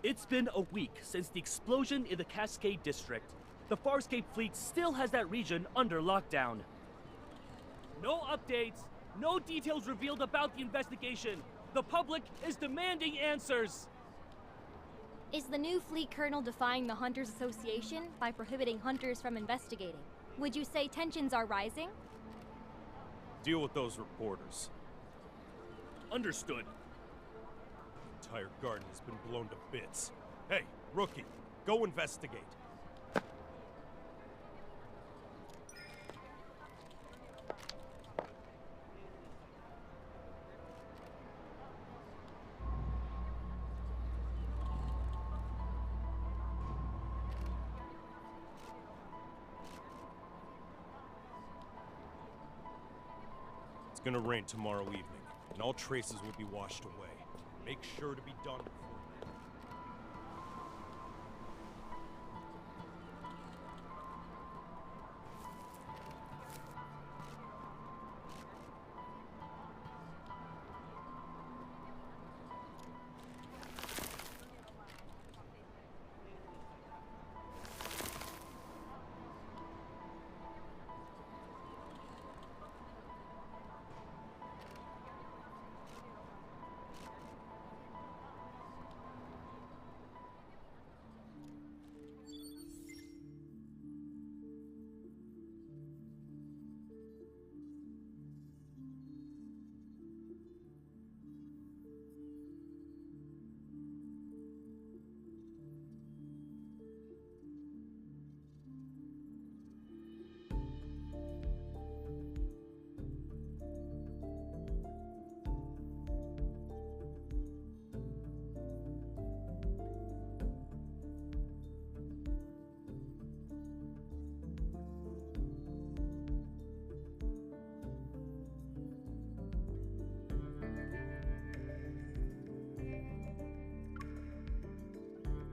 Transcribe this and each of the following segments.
It's been a week since the explosion in the Cascade District. The Farscape fleet still has that region under lockdown. No updates, no details revealed about the investigation. The public is demanding answers. Is the new fleet colonel defying the Hunters Association by prohibiting hunters from investigating? Would you say tensions are rising? Deal with those reporters. Understood. The entire garden has been blown to bits. Hey, rookie, go investigate. It's gonna rain tomorrow evening, and all traces will be washed away. Make sure to be done before then.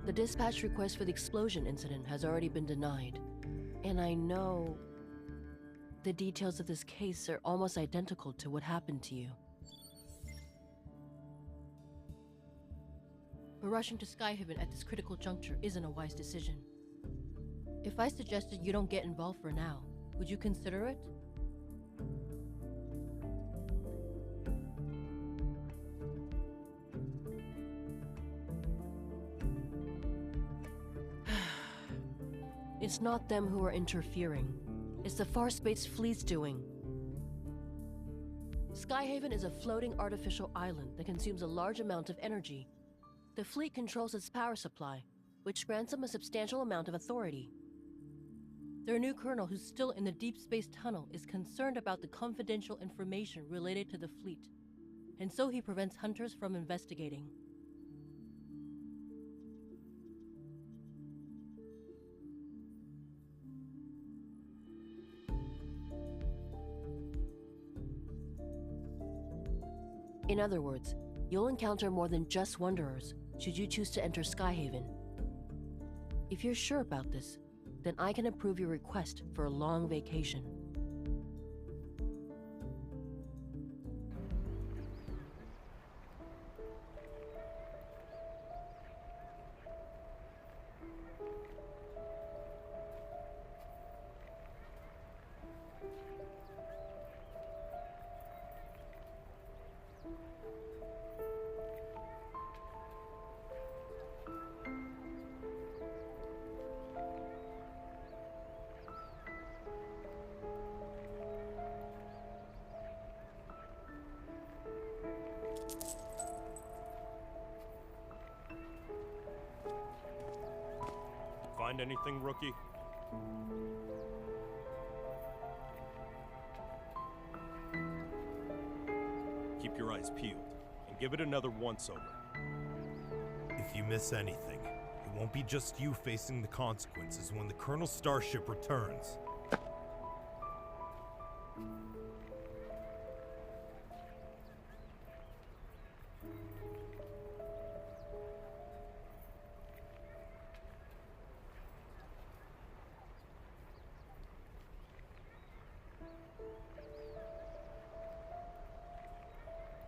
The dispatch request for the explosion incident has already been denied. And I know the details of this case are almost identical to what happened to you. But rushing to Skyhaven at this critical juncture isn't a wise decision. If I suggested you don't get involved for now, would you consider it? It's not them who are interfering. It's the Farspace fleet's doing. Skyhaven is a floating artificial island that consumes a large amount of energy. The fleet controls its power supply, which grants them a substantial amount of authority. Their new colonel, who's still in the Deepspace tunnel, is concerned about the confidential information related to the fleet, and so he prevents hunters from investigating. In other words, you'll encounter more than just Wanderers should you choose to enter Skyhaven. If you're sure about this, then I can approve your request for a long vacation. Find anything, rookie? Keep your eyes peeled, and give it another once-over. If you miss anything, it won't be just you facing the consequences when the Colonel's starship returns.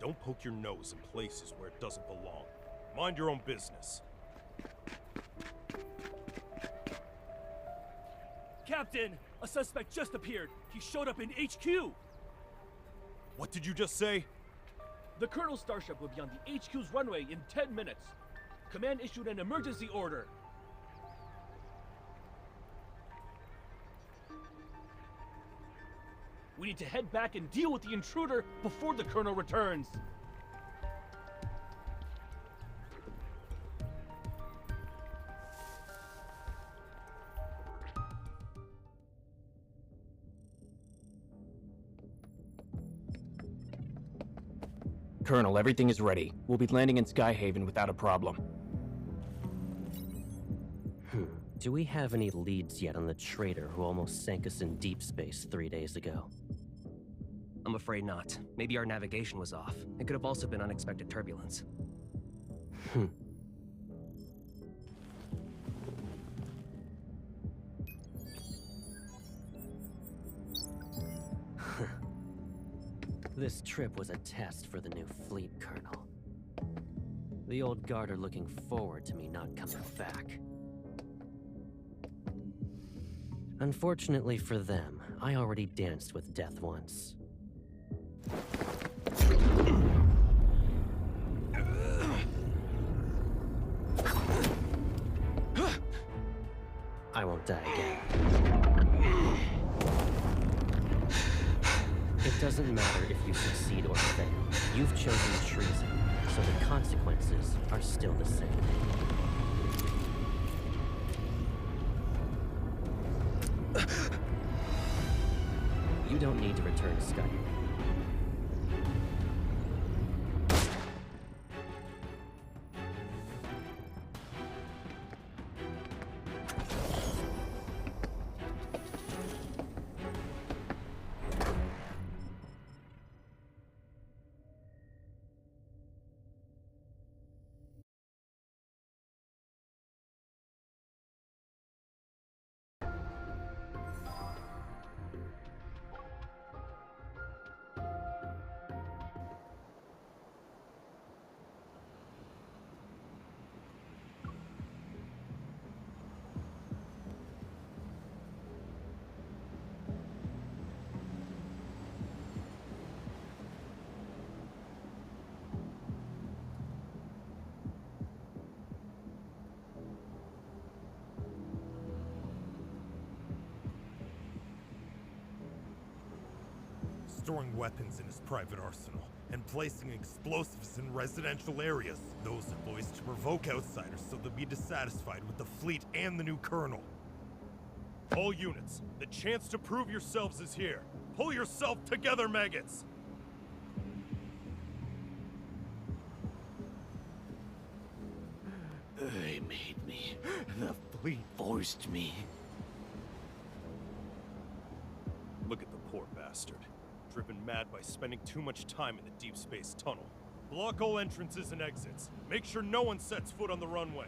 Don't poke your nose in places where it doesn't belong. Mind your own business. Captain! A suspect just appeared. He showed up in HQ! What did you just say? The Colonel's starship will be on the HQ's runway in 10 minutes. Command issued an emergency order. We need to head back and deal with the intruder before the Colonel returns. Colonel, everything is ready. We'll be landing in Skyhaven without a problem. Do we have any leads yet on the traitor who almost sank us in deep space 3 days ago? I'm afraid not. Maybe our navigation was off. It could have also been unexpected turbulence. This trip was a test for the new fleet, Colonel. The old guard are looking forward to me not coming back. Unfortunately for them, I already danced with death once. I won't die again. It doesn't matter if you succeed or fail. You've chosen treason, so the consequences are still the same. You don't need to return to Skype. storing weapons in his private arsenal and placing explosives in residential areas. Those are boys to provoke outsiders so they'll be dissatisfied with the fleet and the new colonel. All units, the chance to prove yourselves is here. Pull yourself together, maggots! They made me. The fleet forced me. Look at the poor bastard. Driven mad by spending too much time in the deep space tunnel. Block all entrances and exits. Make sure no one sets foot on the runway.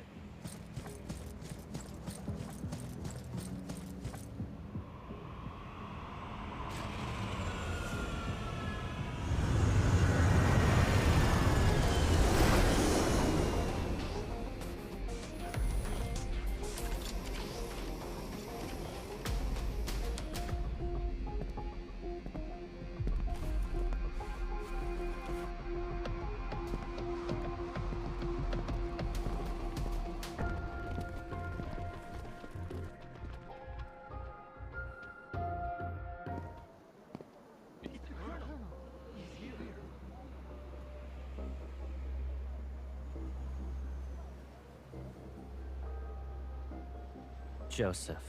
Joseph,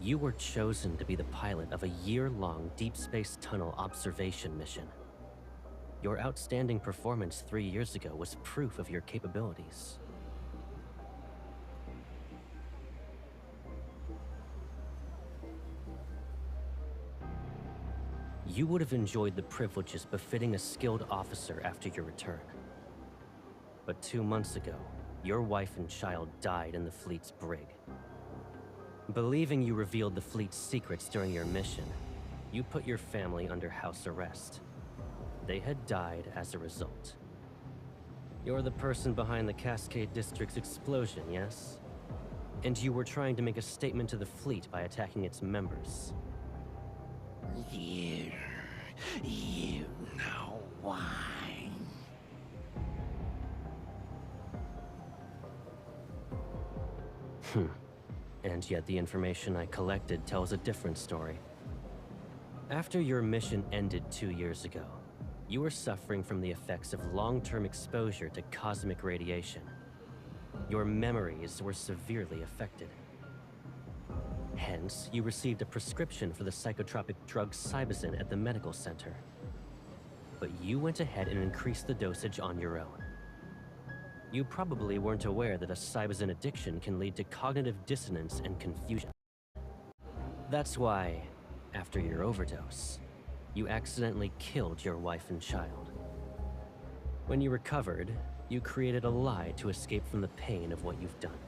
you were chosen to be the pilot of a year-long deep space tunnel observation mission. Your outstanding performance 3 years ago was proof of your capabilities. You would have enjoyed the privileges befitting a skilled officer after your return. But 2 months ago, your wife and child died in the fleet's brig. Believing you revealed the fleet's secrets during your mission, you put your family under house arrest. They had died as a result. You're the person behind the Cascade District's explosion, yes? And you were trying to make a statement to the fleet by attacking its members. You know why. And yet the information I collected tells a different story. After your mission ended 2 years ago, you were suffering from the effects of long-term exposure to cosmic radiation. Your memories were severely affected. Hence, you received a prescription for the psychotropic drug Cybazin at the medical center. But you went ahead and increased the dosage on your own. You probably weren't aware that a Cybazin addiction can lead to cognitive dissonance and confusion. That's why, after your overdose, you accidentally killed your wife and child. When you recovered, you created a lie to escape from the pain of what you've done.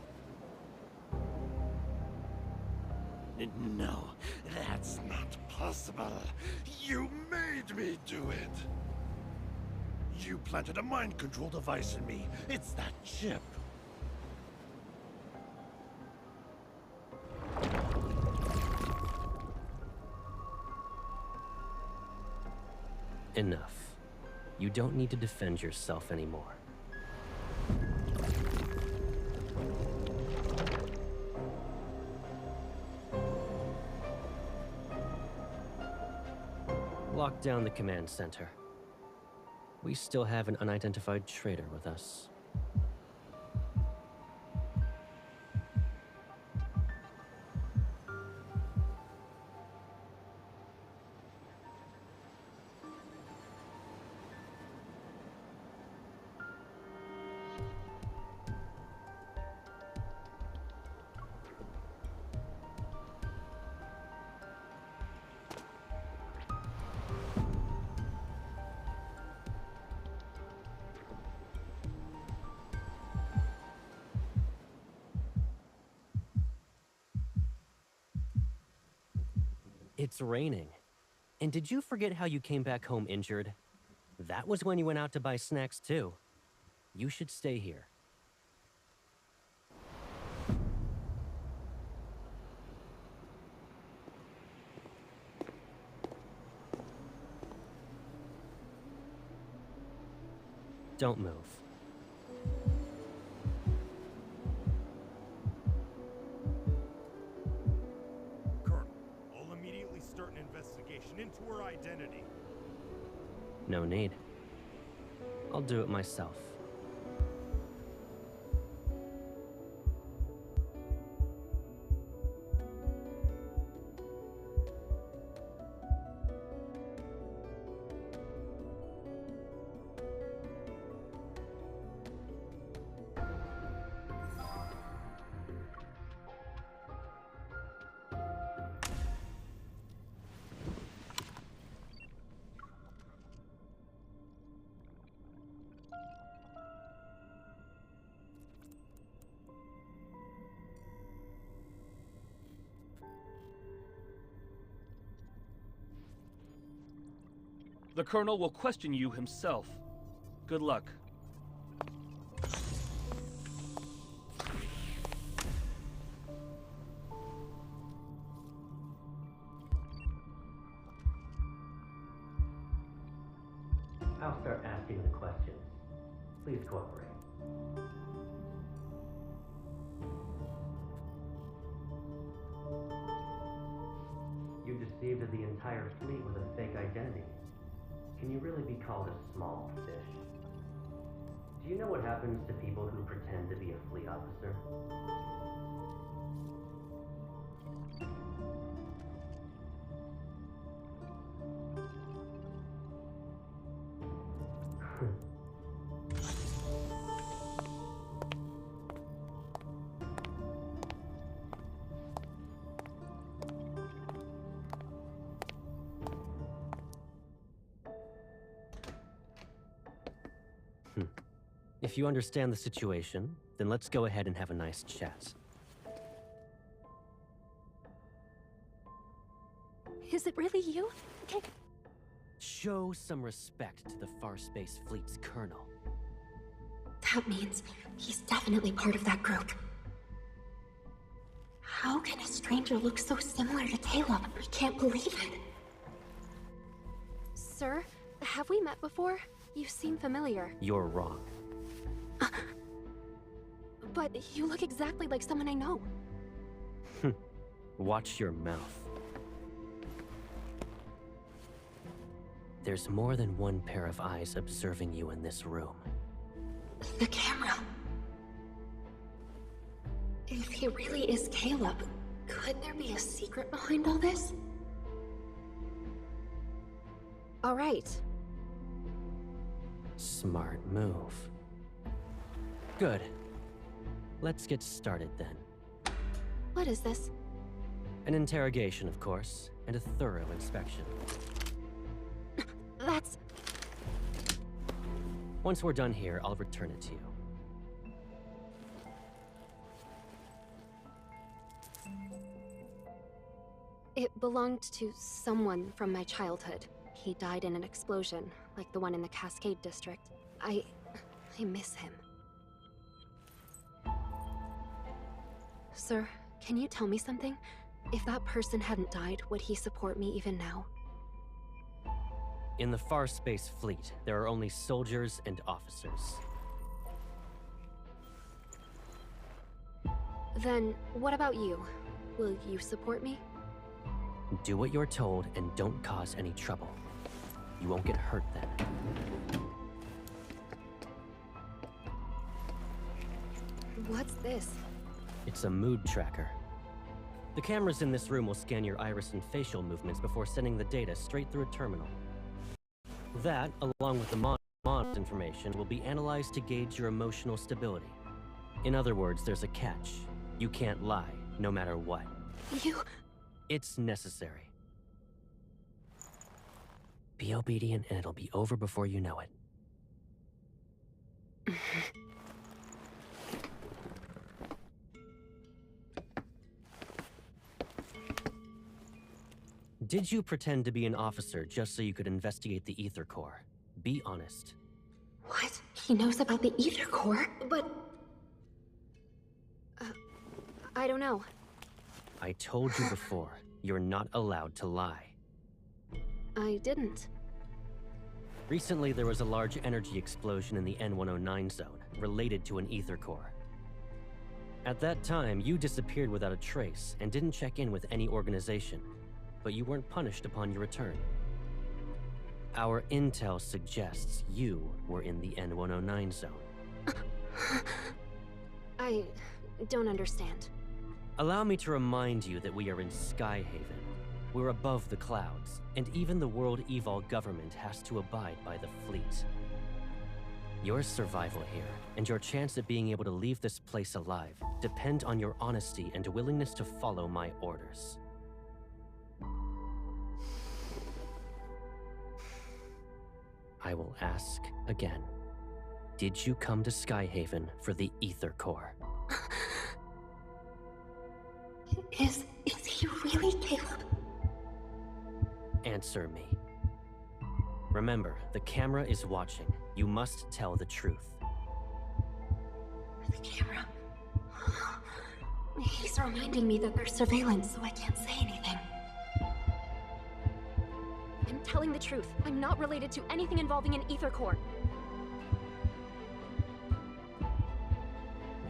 No, that's not possible. You made me do it. You planted a mind control device in me. It's that chip. Enough. You don't need to defend yourself anymore. Lock down the command center. We still have an unidentified traitor with us. It's raining. And did you forget how you came back home injured? That was when you went out to buy snacks too. You should stay here. Don't move. Colonel, I'll immediately start an investigation into her identity. No need. I'll do it myself. The Colonel will question you himself. Good luck. I'll start asking the questions. Please cooperate. You deceived the entire fleet with a fake identity. Can you really be called a small fish? Do you know what happens to people who pretend to be a fleet officer? If you understand the situation, then let's go ahead and have a nice chat. Is it really you? Show some respect to the Farspace Fleet's colonel. That means he's definitely part of that group. How can a stranger look so similar to Caleb? I can't believe it. Sir, have we met before? You seem familiar. You're wrong. But you look exactly like someone I know. Watch your mouth. There's more than one pair of eyes observing you in this room. The camera. If he really is Caleb, could there be a secret behind all this? All right. Smart move. Good. Let's get started then. What is this? An interrogation, of course, and a thorough inspection. That's... Once we're done here, I'll return it to you. It belonged to someone from my childhood. He died in an explosion, like the one in the Cascade District. I miss him. Sir, can you tell me something? If that person hadn't died, would he support me even now? In the Farspace Fleet, there are only soldiers and officers. Then, what about you? Will you support me? Do what you're told and don't cause any trouble. You won't get hurt then. What's this? It's a mood tracker. The cameras in this room will scan your iris and facial movements before sending the data straight through a terminal. That, along with the mon's information, will be analyzed to gauge your emotional stability. In other words, there's a catch. You can't lie, no matter what. It's necessary. Be obedient and it'll be over before you know it. Did you pretend to be an officer just so you could investigate the Ether Core? Be honest. What? He knows about the Ether Core, but... I don't know. I told you before, you're not allowed to lie. I didn't. Recently, there was a large energy explosion in the N109 zone, related to an Ether Core. At that time, you disappeared without a trace and didn't check in with any organization, but you weren't punished upon your return. Our intel suggests you were in the N109 zone. I don't understand. Allow me to remind you that we are in Skyhaven. We're above the clouds, and even the World Evol government has to abide by the fleet. Your survival here, and your chance at being able to leave this place alive, depend on your honesty and willingness to follow my orders. I will ask again. Did you come to Skyhaven for the Ether Core? Is he really Caleb? Answer me. Remember, the camera is watching. You must tell the truth. The camera. He's reminding me that there's surveillance, so I can't say anything. I'm telling the truth. I'm not related to anything involving an Ether Core.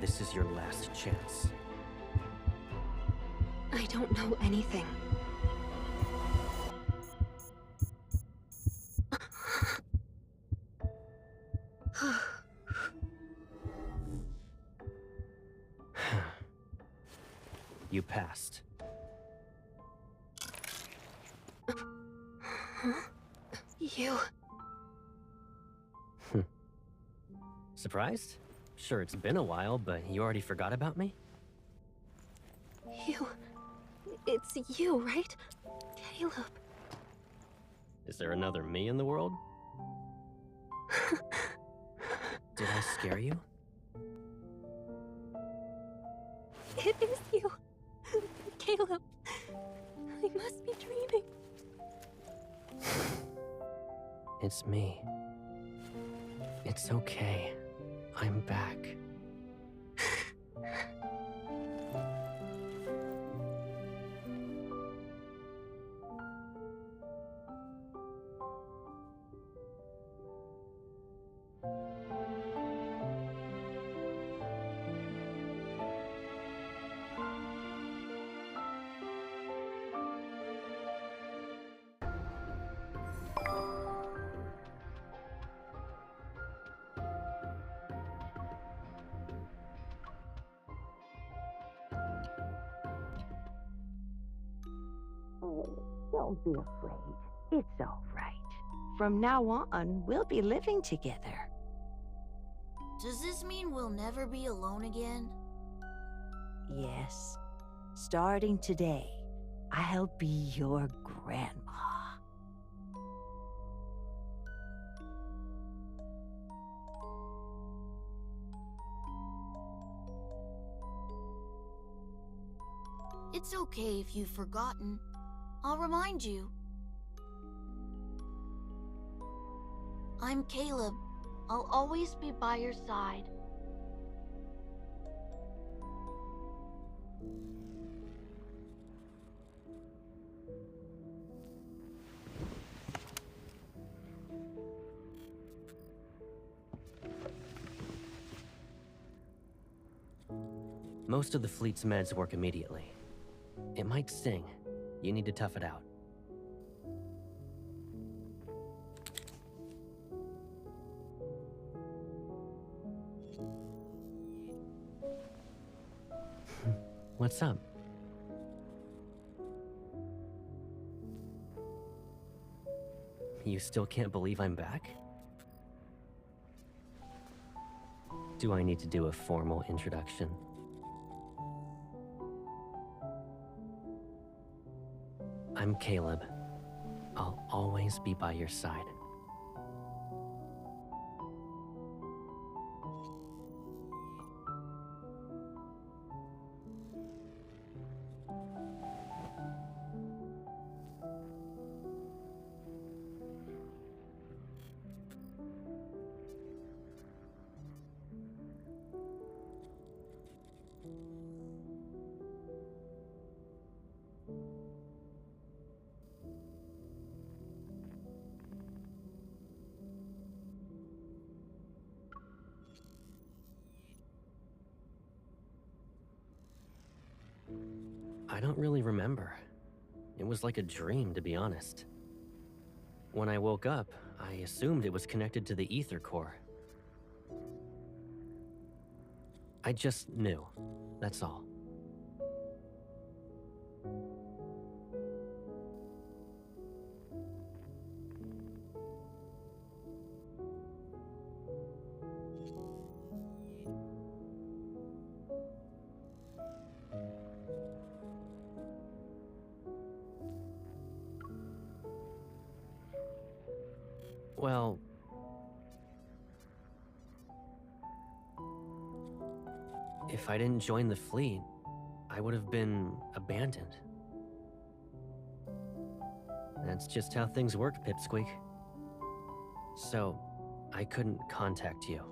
This is your last chance. I don't know anything. You passed. You... Surprised? Sure, it's been a while, but you already forgot about me? You... It's you, right? Caleb. Is there another me in the world? Did I scare you? It is you. Caleb. I must be dreaming. It's me. It's okay. I'm back. Don't be afraid. It's all right. From now on, we'll be living together. Does this mean we'll never be alone again? Yes. Starting today, I'll be your grandma. It's okay if you've forgotten. I'll remind you. I'm Caleb. I'll always be by your side. Most of the fleet's meds work immediately. It might sting. You need to tough it out. What's up? You still can't believe I'm back? Do I need to do a formal introduction? I'm Caleb. I'll always be by your side. I don't really remember. It was like a dream, to be honest. When I woke up, I assumed it was connected to the ether core. I just knew. That's all. Well, if I didn't join the fleet, I would have been abandoned. That's just how things work, Pipsqueak. So, I couldn't contact you.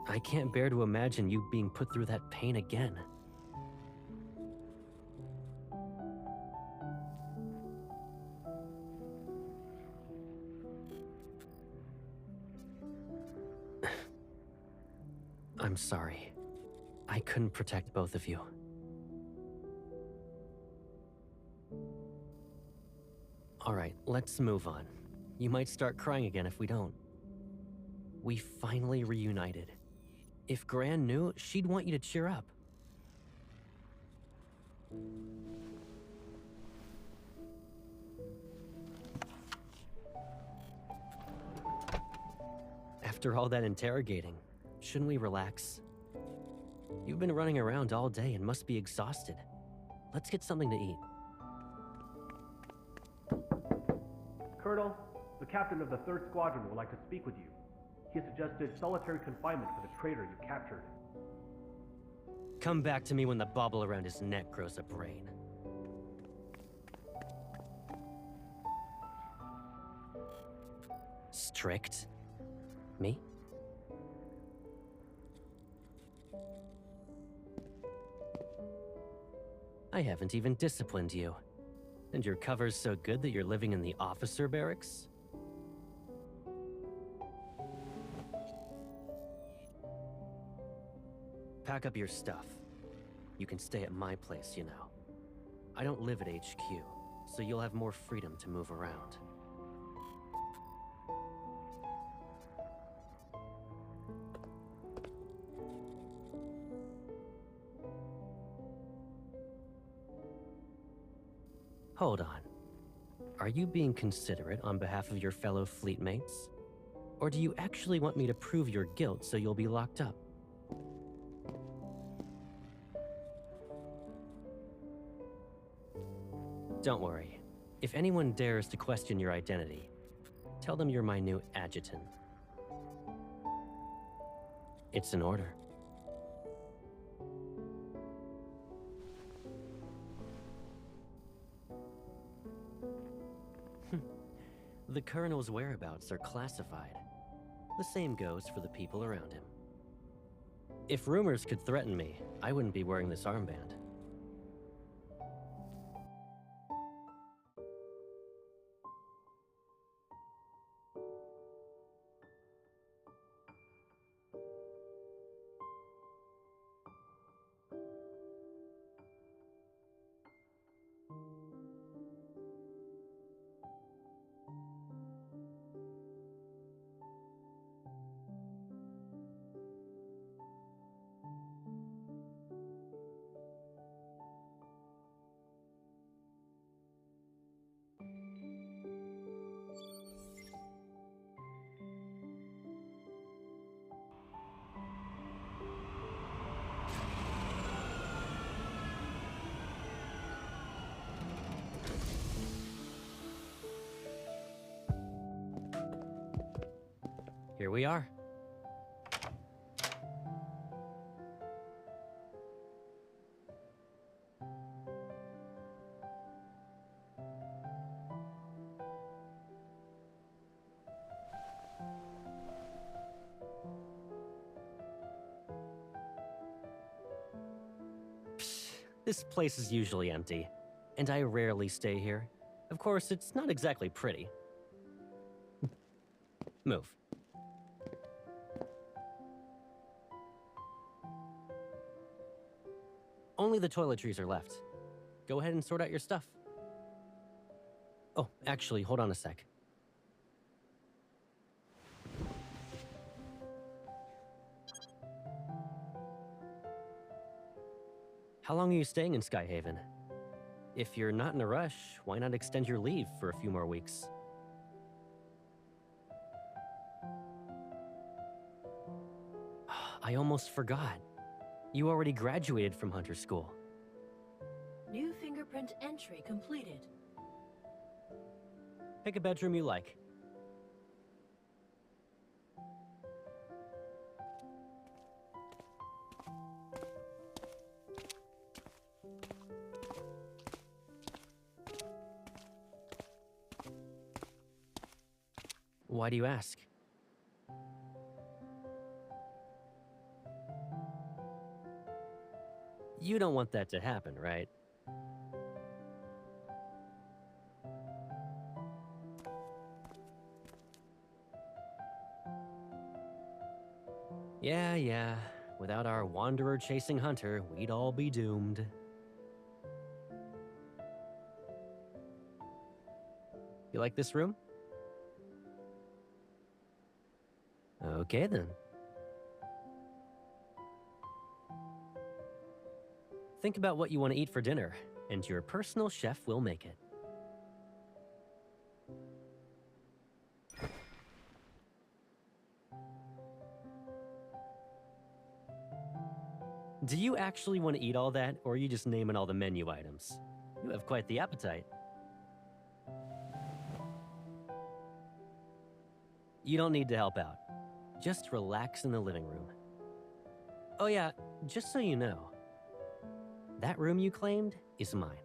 I can't bear to imagine you being put through that pain again. I'm sorry. I couldn't protect both of you. Alright, let's move on. You might start crying again if we don't. We finally reunited. If Gran knew, she'd want you to cheer up. After all that interrogating, shouldn't we relax? You've been running around all day and must be exhausted. Let's get something to eat. Colonel, the captain of the 3rd Squadron would like to speak with you. He suggested solitary confinement for the traitor you captured. Come back to me when the bauble around his neck grows a brain. Strict? Me? I haven't even disciplined you. And your cover's so good that you're living in the officer barracks? Pack up your stuff. You can stay at my place, you know. I don't live at HQ, so you'll have more freedom to move around. Hold on. Are you being considerate on behalf of your fellow fleet mates? Or do you actually want me to prove your guilt so you'll be locked up? Don't worry. If anyone dares to question your identity, tell them you're my new adjutant. It's an order. The Colonel's whereabouts are classified. The same goes for the people around him. If rumors could threaten me, I wouldn't be wearing this armband. Here we are. Psh, this place is usually empty, and I rarely stay here. Of course, it's not exactly pretty. Move. Only the toiletries are left. Go ahead and sort out your stuff. Oh, actually, hold on a sec. How long are you staying in Skyhaven? If you're not in a rush, why not extend your leave for a few more weeks? I almost forgot. You already graduated from Hunter School. New fingerprint entry completed. Pick a bedroom you like. Why do you ask? You don't want that to happen, right? Yeah. Without our wanderer chasing Hunter, we'd all be doomed. You like this room? Okay then. Think about what you want to eat for dinner, and your personal chef will make it. Do you actually want to eat all that, or are you just naming all the menu items? You have quite the appetite. You don't need to help out. Just relax in the living room. Oh yeah, just so you know, that room you claimed is mine.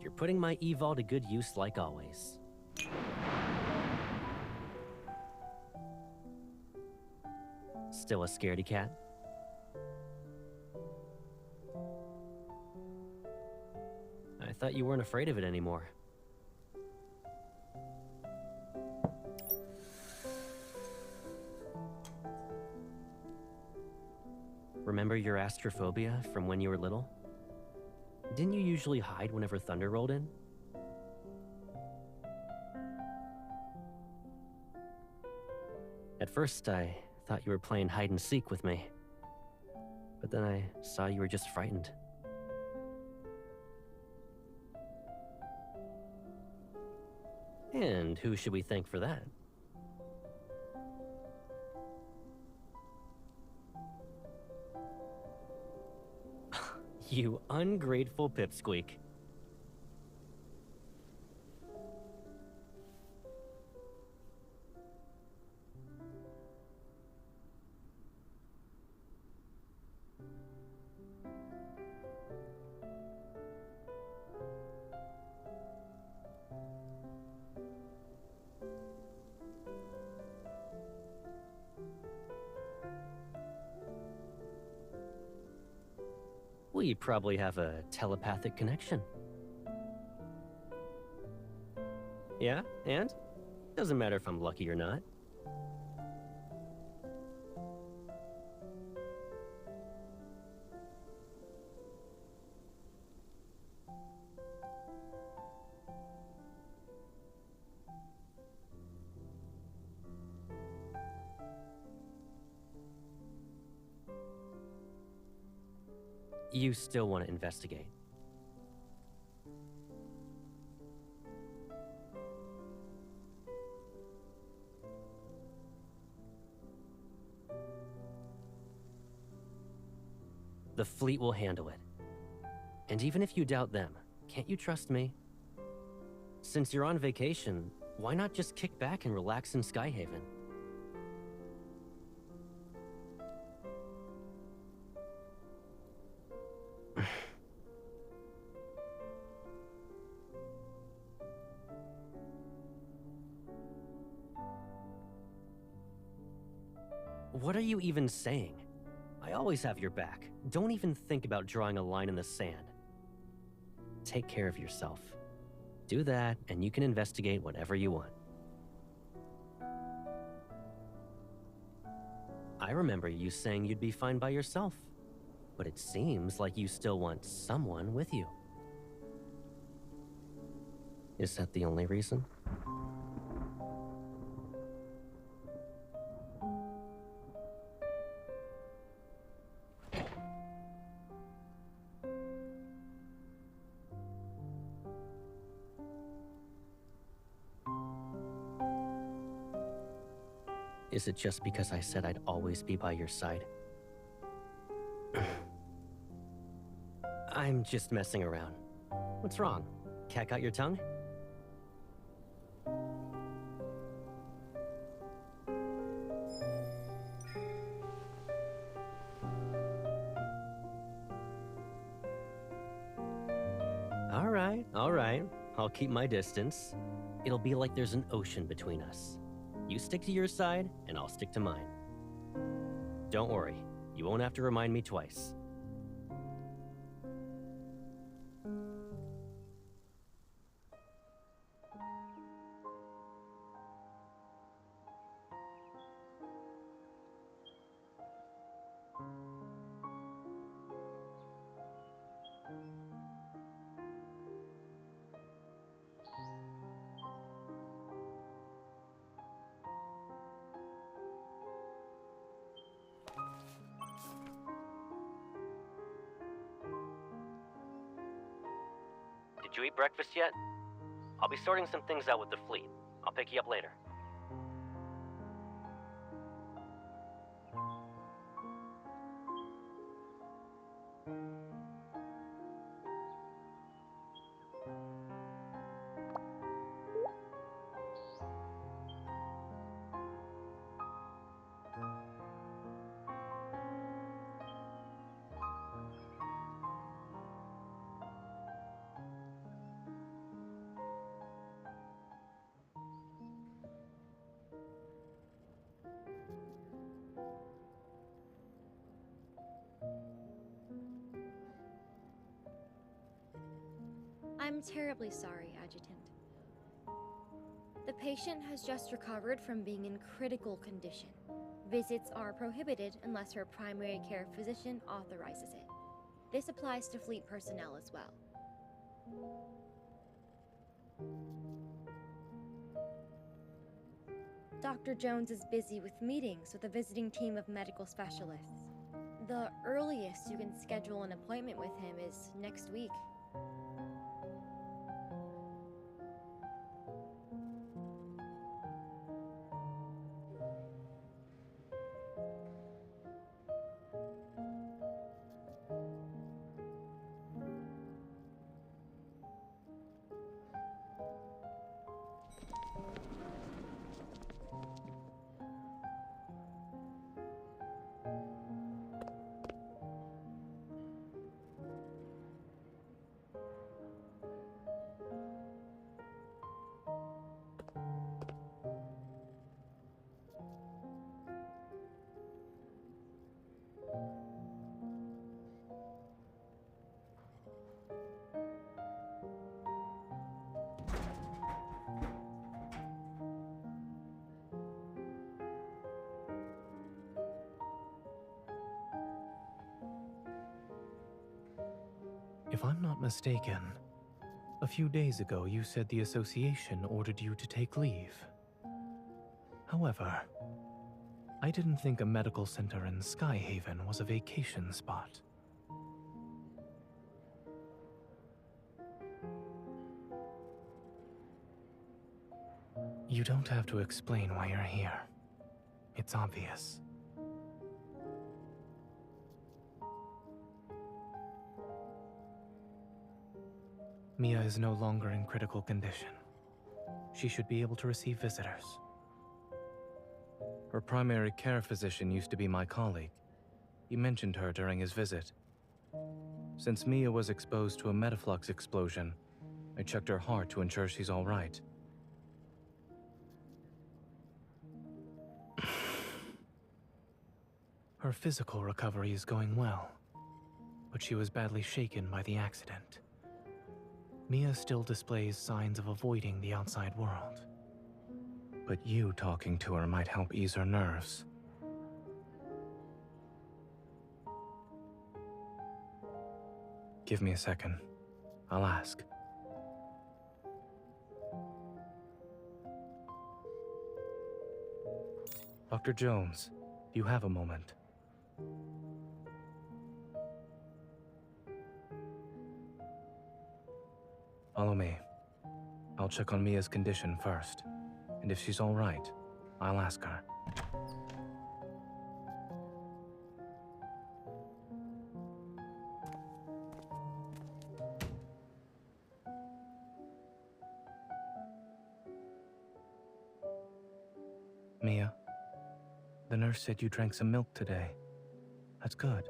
You're putting my evol to good use like always. Still a scaredy cat? I thought you weren't afraid of it anymore. Remember your astrophobia from when you were little? Didn't you usually hide whenever thunder rolled in? At first, I thought you were playing hide and seek with me. But then I saw you were just frightened. And who should we thank for that? You ungrateful pipsqueak. We probably have a telepathic connection. Yeah, and? Doesn't matter if I'm lucky or not. You still want to investigate. The fleet will handle it. And even if you doubt them, can't you trust me? Since you're on vacation, why not just kick back and relax in Skyhaven? What are you even saying? I always have your back. Don't even think about drawing a line in the sand. Take care of yourself. Do that, and you can investigate whatever you want. I remember you saying you'd be fine by yourself, but it seems like you still want someone with you. Is that the only reason? Is it just because I said I'd always be by your side? I'm just messing around. What's wrong? Cat got your tongue? All right. I'll keep my distance. It'll be like there's an ocean between us. You stick to your side, and I'll stick to mine. Don't worry, you won't have to remind me twice. Did you eat breakfast yet? I'll be sorting some things out with the fleet. I'll pick you up later. I'm terribly sorry, Adjutant. The patient has just recovered from being in critical condition. Visits are prohibited unless her primary care physician authorizes it. This applies to fleet personnel as well. Dr. Jones is busy with meetings with a visiting team of medical specialists. The earliest you can schedule an appointment with him is next week. If I'm not mistaken, a few days ago you said the association ordered you to take leave. However, I didn't think a medical center in Skyhaven was a vacation spot. You don't have to explain why you're here. It's obvious. Mia is no longer in critical condition. She should be able to receive visitors. Her primary care physician used to be my colleague. He mentioned her during his visit. Since Mia was exposed to a metaflux explosion, I checked her heart to ensure she's all right. Her physical recovery is going well, but she was badly shaken by the accident. Mia still displays signs of avoiding the outside world. But you talking to her might help ease her nerves. Give me a second. I'll ask. Dr. Jones, do you have a moment? Follow me. I'll check on Mia's condition first, and if she's all right, I'll ask her. Mia, the nurse said you drank some milk today. That's good.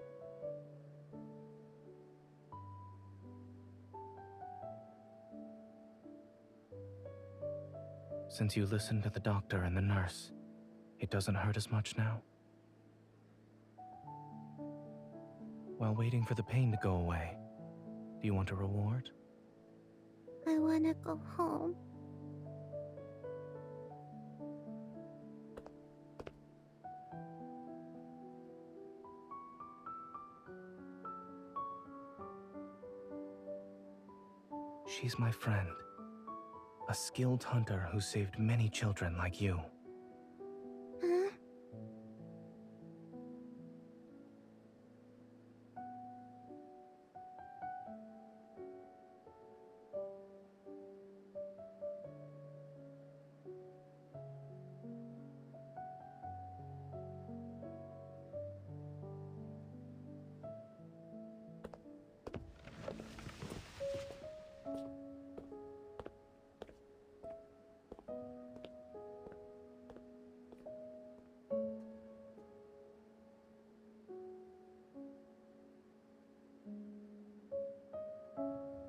Since you listened to the doctor and the nurse, it doesn't hurt as much now? While waiting for the pain to go away, do you want a reward? I wanna go home. She's my friend. A skilled hunter who saved many children like you. Huh?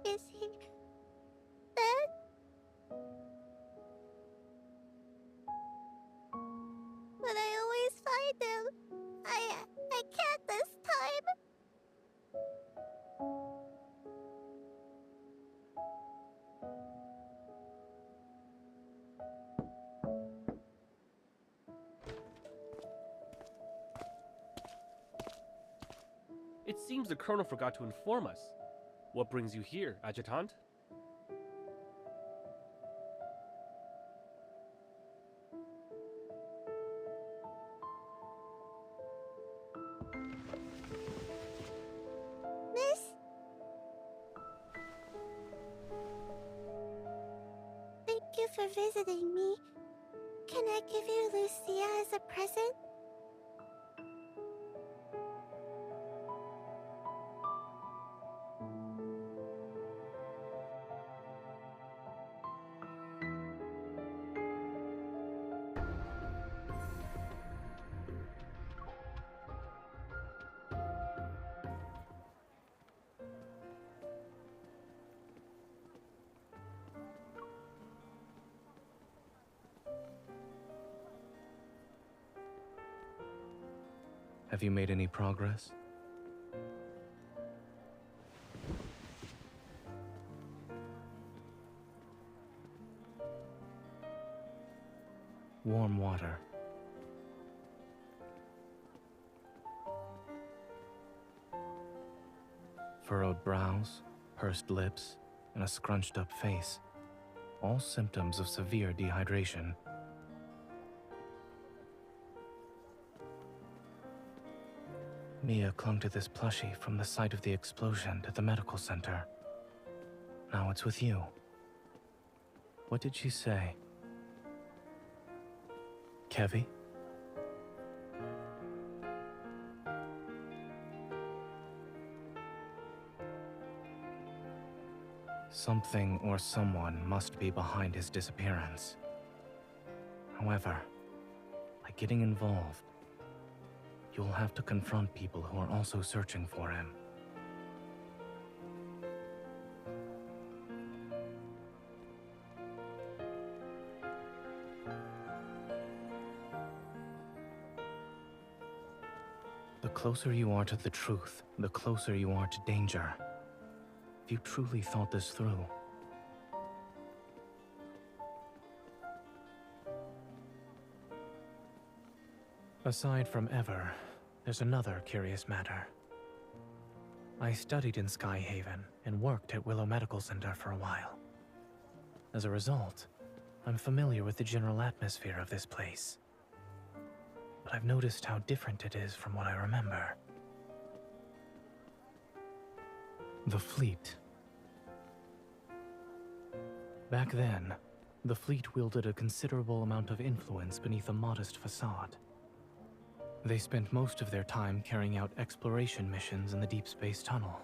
Is he dead? But I always find him. I can't this time. It seems the Colonel forgot to inform us. What brings you here, Adjutant? Miss? Thank you for visiting me. Can I give you Lucia as a present? Have you made any progress? Warm water. Furrowed brows, pursed lips, and a scrunched up face, all symptoms of severe dehydration. Mia clung to this plushie from the site of the explosion at the medical center. Now it's with you. What did she say? Kevi? Something or someone must be behind his disappearance. However, by getting involved, you'll have to confront people who are also searching for him. The closer you are to the truth, the closer you are to danger. If you truly thought this through. Aside from Ever, there's another curious matter. I studied in Skyhaven and worked at Willow Medical Center for a while. As a result, I'm familiar with the general atmosphere of this place. But I've noticed how different it is from what I remember. The fleet. Back then, the fleet wielded a considerable amount of influence beneath a modest facade. They spent most of their time carrying out exploration missions in the Deepspace tunnel.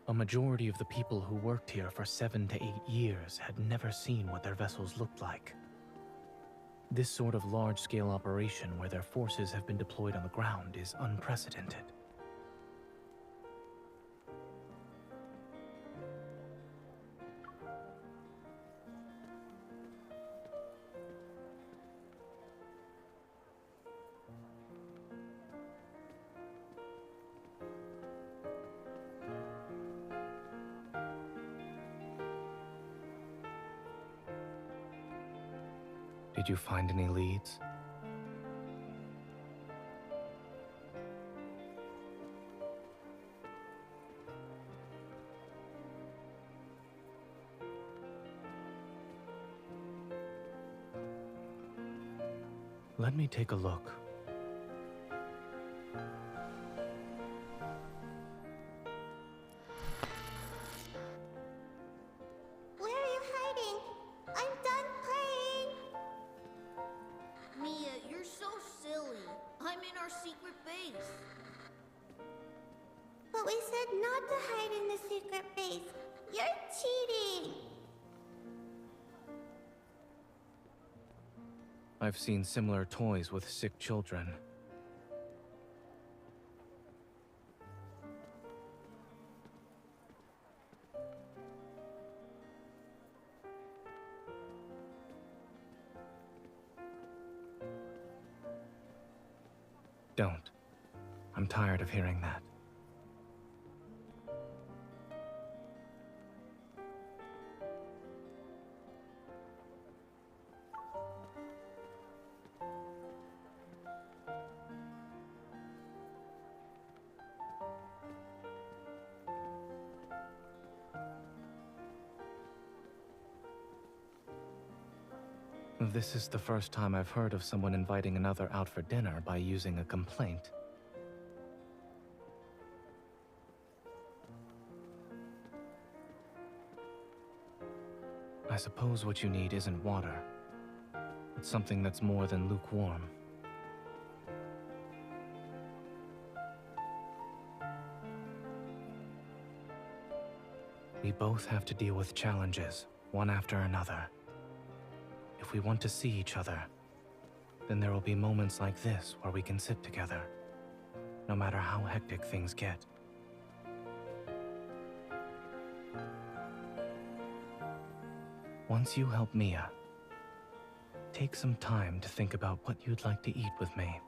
A majority of the people who worked here for 7 to 8 years had never seen what their vessels looked like. This sort of large-scale operation where their forces have been deployed on the ground is unprecedented. Did you find any leads? Let me take a look. Where are you hiding? I'm done playing! Mia, you're so silly. I'm in our secret base. But we said not to hide in the secret base. You're cheating! I've seen similar toys with sick children. Don't. I'm tired of hearing that. This is the first time I've heard of someone inviting another out for dinner by using a complaint. I suppose what you need isn't water. It's something that's more than lukewarm. We both have to deal with challenges, one after another. If we want to see each other, then there will be moments like this where we can sit together, no matter how hectic things get. Once you help Mia, take some time to think about what you'd like to eat with me.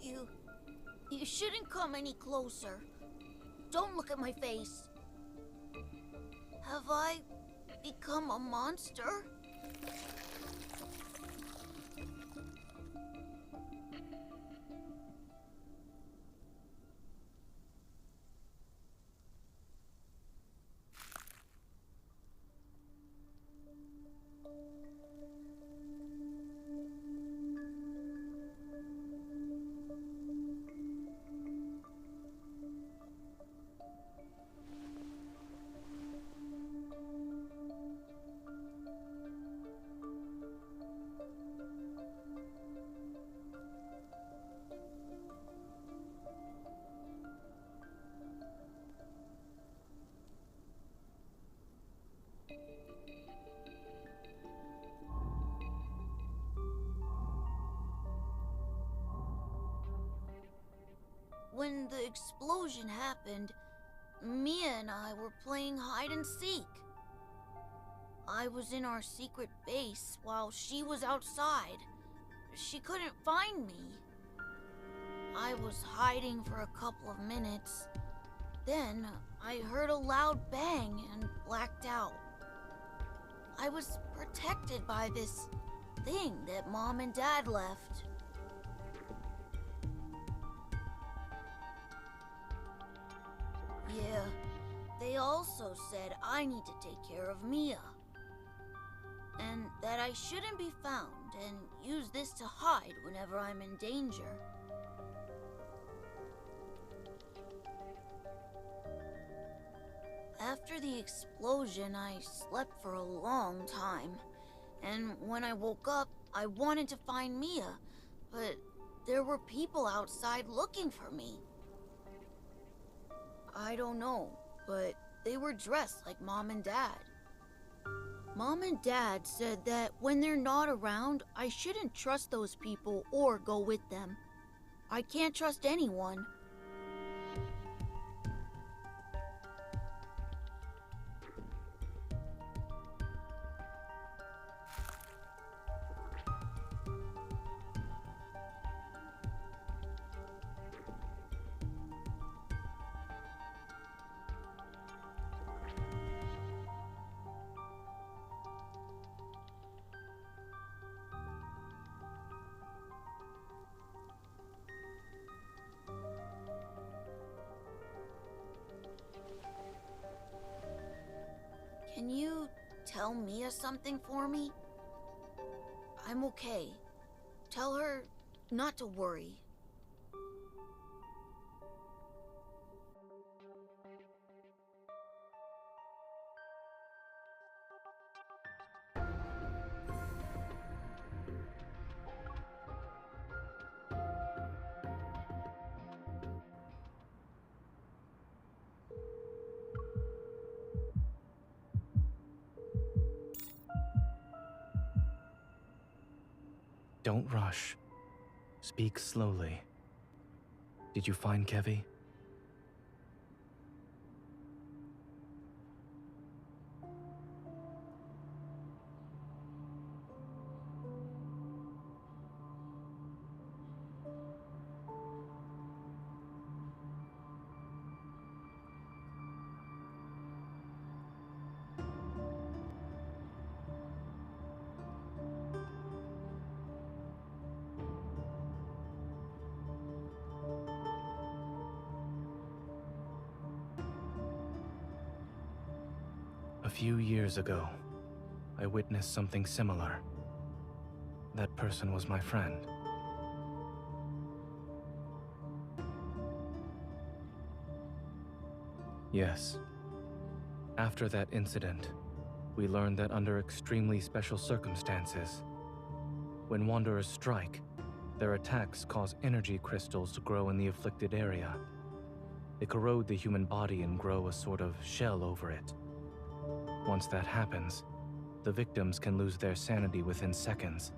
You shouldn't come any closer. Don't look at my face. Have I become a monster? When the explosion happened, Mia and I were playing hide and seek. I was in our secret base while she was outside. She couldn't find me. I was hiding for a couple of minutes. Then I heard a loud bang and blacked out. I was protected by this thing that Mom and Dad left. Yeah, they also said I need to take care of Mia. And that I shouldn't be found and use this to hide whenever I'm in danger. After the explosion, I slept for a long time. And when I woke up, I wanted to find Mia, but there were people outside looking for me. I don't know, but they were dressed like Mom and Dad. Mom and Dad said that when they're not around, I shouldn't trust those people or go with them. I can't trust anyone. Can you tell Mia something for me? I'm okay. Tell her not to worry. Don't rush. Speak slowly. Did you find Kevi? A few years ago, I witnessed something similar. That person was my friend. Yes. After that incident, we learned that under extremely special circumstances, when Wanderers strike, their attacks cause energy crystals to grow in the afflicted area. They corrode the human body and grow a sort of shell over it. Once that happens, the victims can lose their sanity within seconds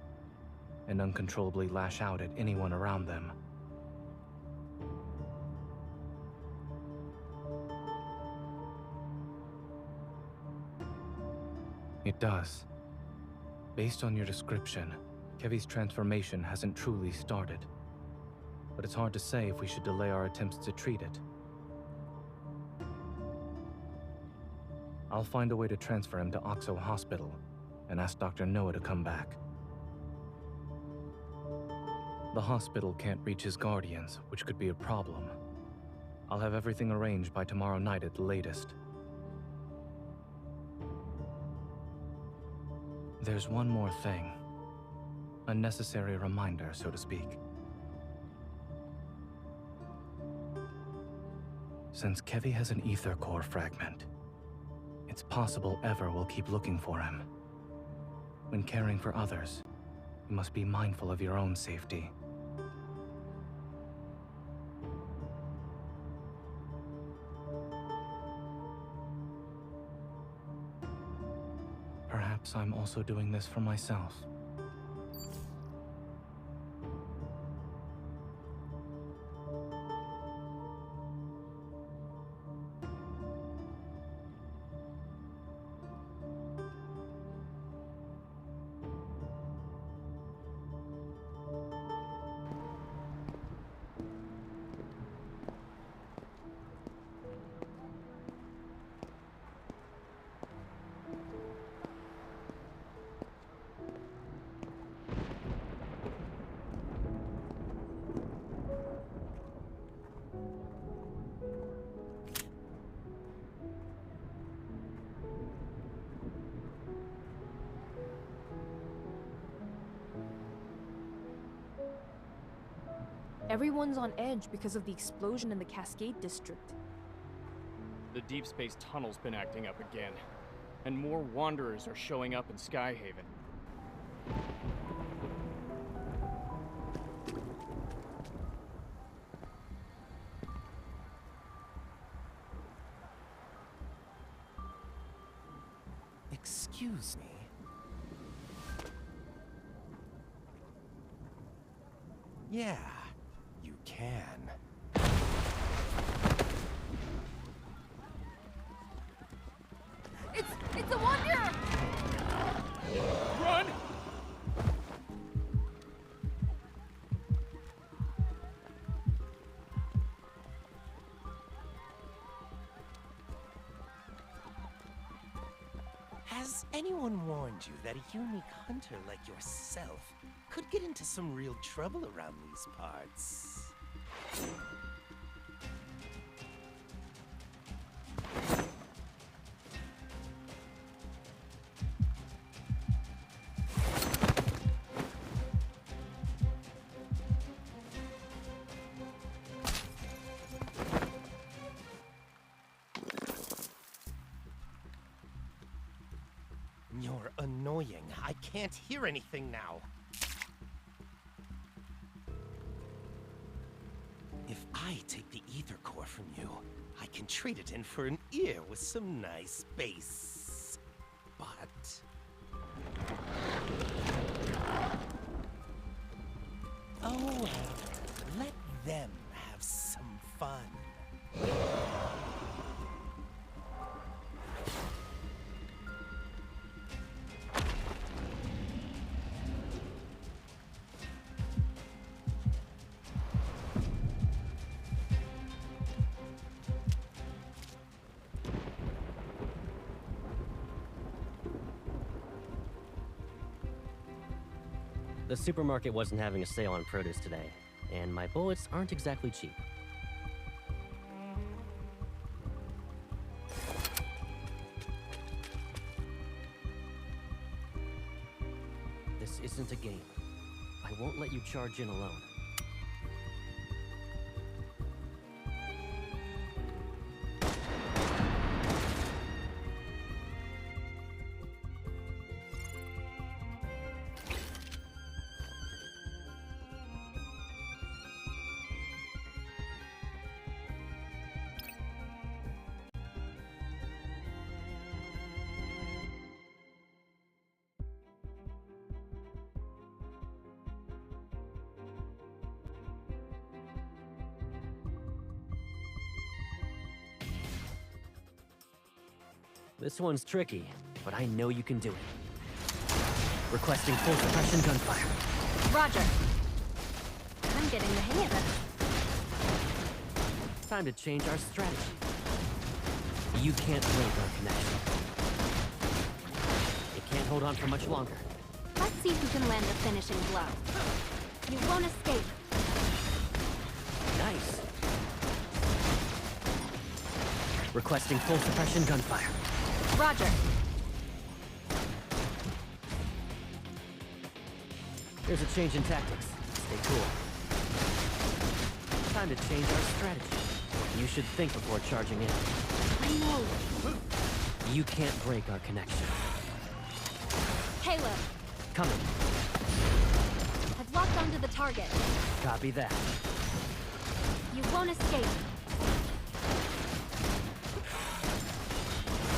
and uncontrollably lash out at anyone around them. It does. Based on your description, Kevi's transformation hasn't truly started. but it's hard to say if we should delay our attempts to treat it. I'll find a way to transfer him to Oxo Hospital and ask Dr. Noah to come back. The hospital can't reach his guardians, which could be a problem. I'll have everything arranged by tomorrow night at the latest. There's one more thing. A necessary reminder, so to speak. Since Kevi has an ether core fragment, it's possible Ever will keep looking for him. When caring for others, you must be mindful of your own safety. Perhaps I'm also doing this for myself. Everyone's on edge because of the explosion in the Cascade District. The Deepspace tunnel's been acting up again, and more Wanderers are showing up in Skyhaven. Excuse me. Yeah, you can. It's a wonder! Run! Has anyone warned you that a unique hunter like yourself could get into some real trouble around these parts? You're annoying. I can't hear anything now. If I take the ether core from you, I can trade it in for an ear with some nice bass. But... oh, let them have some fun. The supermarket wasn't having a sale on produce today, and my bullets aren't exactly cheap. This isn't a game. I won't let you charge in alone. This one's tricky, but I know you can do it. Requesting full suppression gunfire. Roger. I'm getting the hang of it. Time to change our strategy. You can't break our connection. It can't hold on for much longer. Let's see who can land the finishing blow. You won't escape. Nice. Requesting full suppression gunfire. Roger. There's a change in tactics. Stay cool. Time to change our strategy. You should think before charging in. I know. You can't break our connection. Caleb, Coming. I've locked onto the target. Copy that. You won't escape.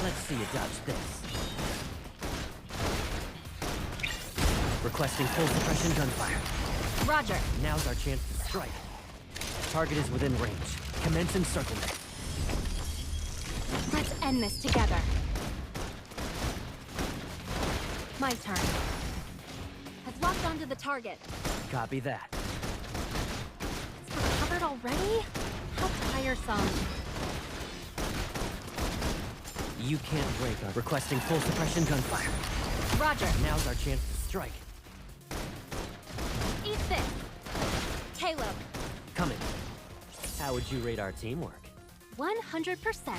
Let's see you dodge this. Requesting full suppression gunfire. Roger. Now's our chance to strike. Target is within range. Commence encirclement. Let's end this together. My turn. I've locked onto the target. Copy that. It's recovered already? How tiresome. You can't break our requesting full suppression gunfire. Roger. Now's our chance to strike. Eat this. Caleb. Coming. How would you rate our teamwork? 100%.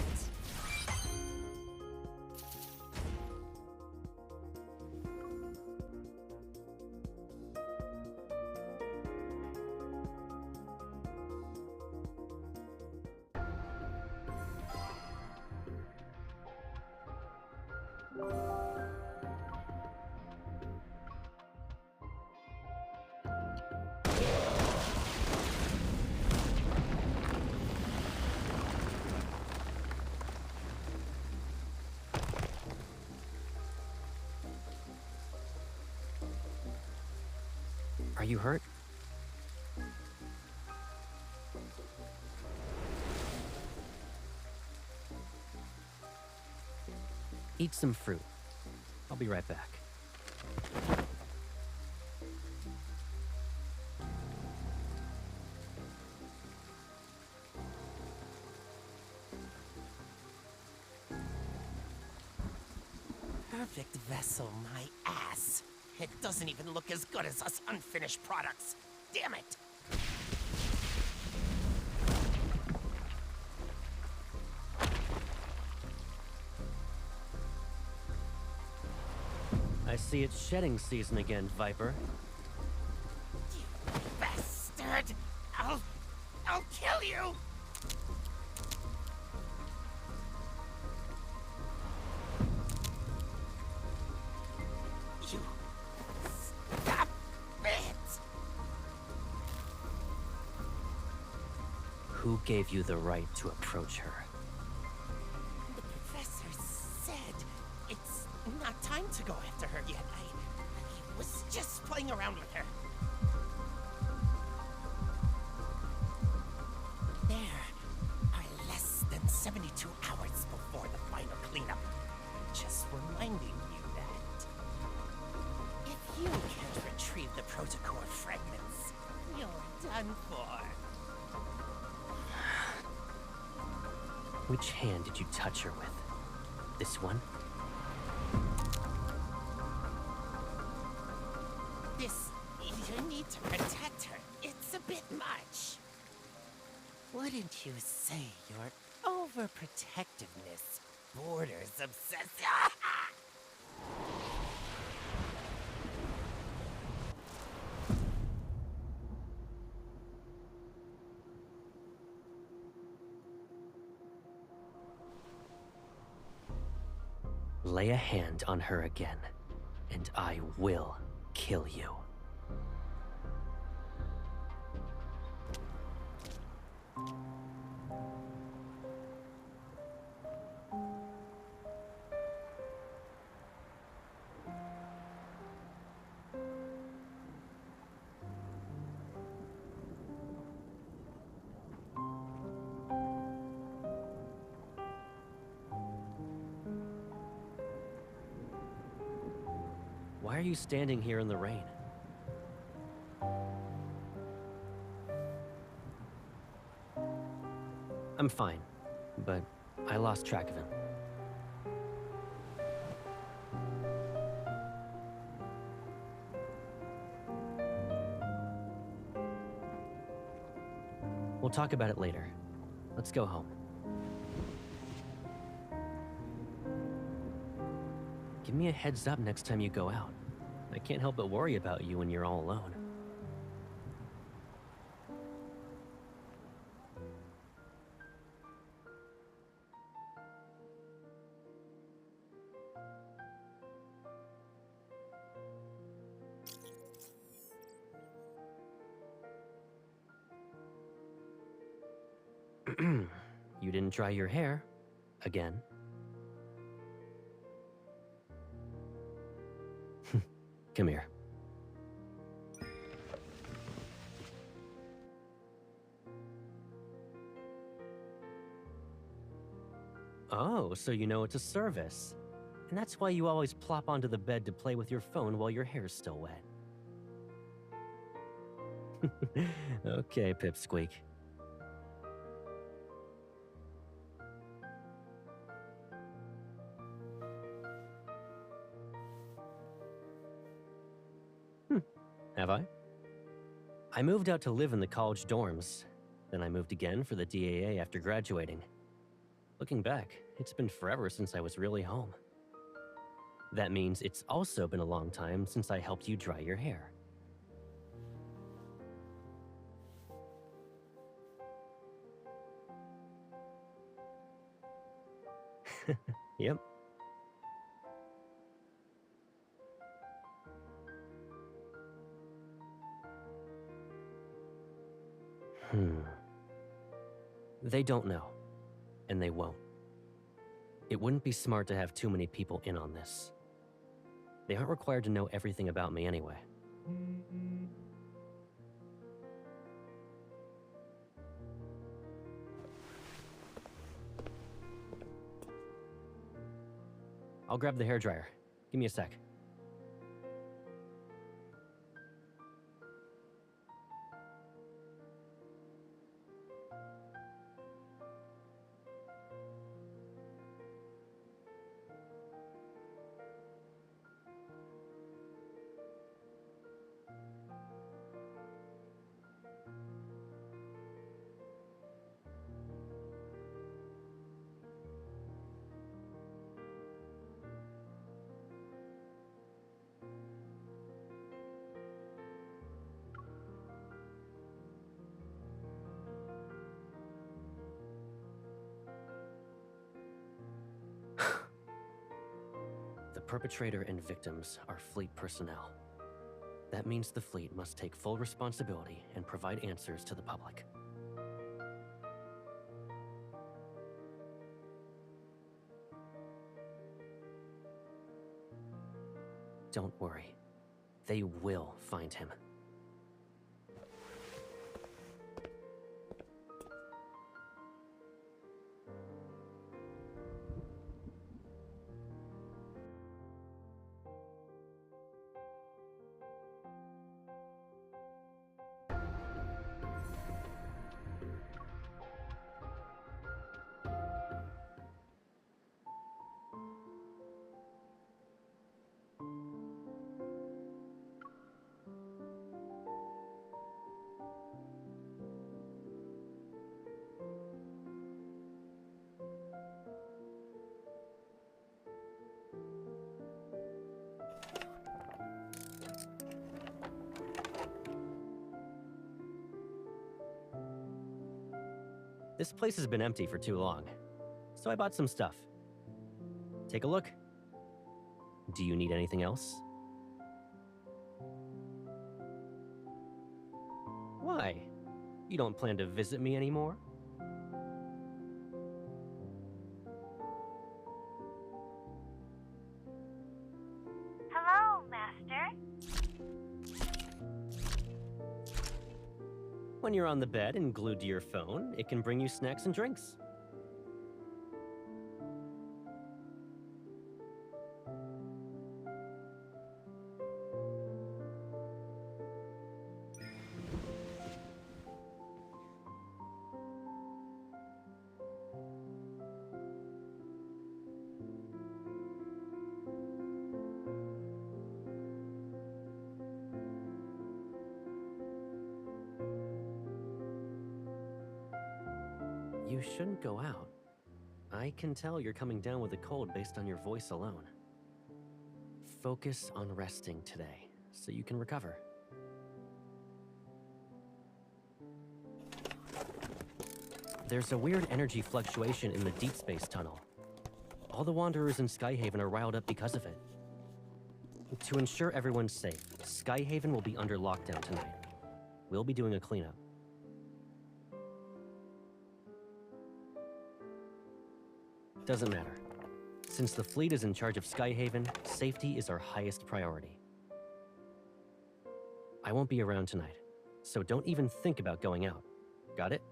Are you hurt? Eat some fruit. I'll be right back. Perfect vessel, my ass. It doesn't even look as good as us unfinished products. Damn it! I see it's shedding season again, Viper. You bastard! I'll kill you! You... Stop it! Who gave you the right to approach her? The professor said it's not time to go after her yet. I was just playing around with her. There are less than 72 hours before the final cleanup. Just reminding you that if you can't retrieve the protocore fragments, you're done for. Which hand did you touch her with? This one? You need to protect her. It's a bit much. Wouldn't you say your overprotectiveness borders obsessive? Lay a hand on her again, and I will kill you. Why are you standing here in the rain? I'm fine, but I lost track of him. We'll talk about it later. Let's go home. Give me a heads up next time you go out. I can't help but worry about you when you're all alone. You didn't dry your hair. Again. Come here. Oh, so you know it's a service. And that's why you always plop onto the bed to play with your phone while your hair's still wet. Okay, Pipsqueak. Have I? I moved out to live in the college dorms. Then I moved again for the DAA after graduating. Looking back, it's been forever since I was really home. That means it's also been a long time since I helped you dry your hair. Yep. They don't know, and they won't. It wouldn't be smart to have too many people in on this. They aren't required to know everything about me anyway. I'll grab the hairdryer. Give me a sec. The perpetrator and victims are fleet personnel. That means the fleet must take full responsibility and provide answers to the public. Don't worry. They will find him. This place has been empty for too long, so I bought some stuff. Take a look. Do you need anything else? Why? You don't plan to visit me anymore? Hello, Master. When you're on the bed and glued to your phone, it can bring you snacks and drinks. You shouldn't go out. I can tell you're coming down with a cold based on your voice alone. Focus on resting today, so you can recover. There's a weird energy fluctuation in the Deepspace tunnel. All the Wanderers in Skyhaven are riled up because of it. To ensure everyone's safe, Skyhaven will be under lockdown tonight. We'll be doing a cleanup. Doesn't matter. Since the fleet is in charge of Skyhaven, safety is our highest priority. I won't be around tonight, so don't even think about going out. Got it?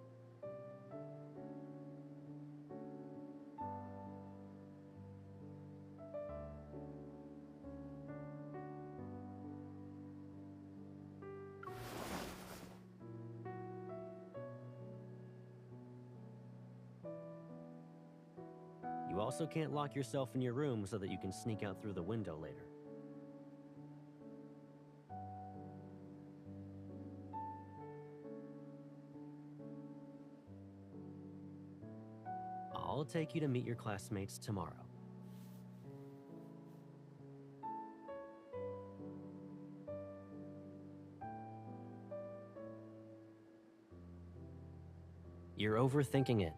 You also can't lock yourself in your room so that you can sneak out through the window later. I'll take you to meet your classmates tomorrow. You're overthinking it.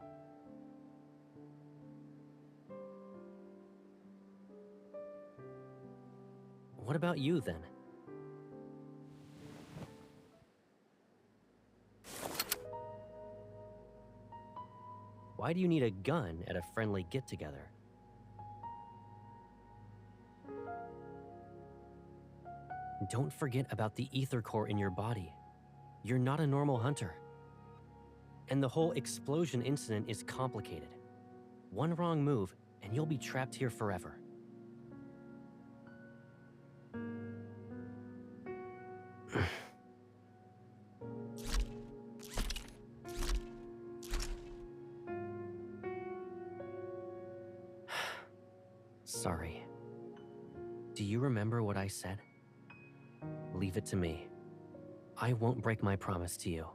What about you, then? Why do you need a gun at a friendly get-together? Don't forget about the ether core in your body. You're not a normal hunter. And the whole explosion incident is complicated. One wrong move, and you'll be trapped here forever. Sorry. Do you remember what I said? Leave it to me. I won't break my promise to you.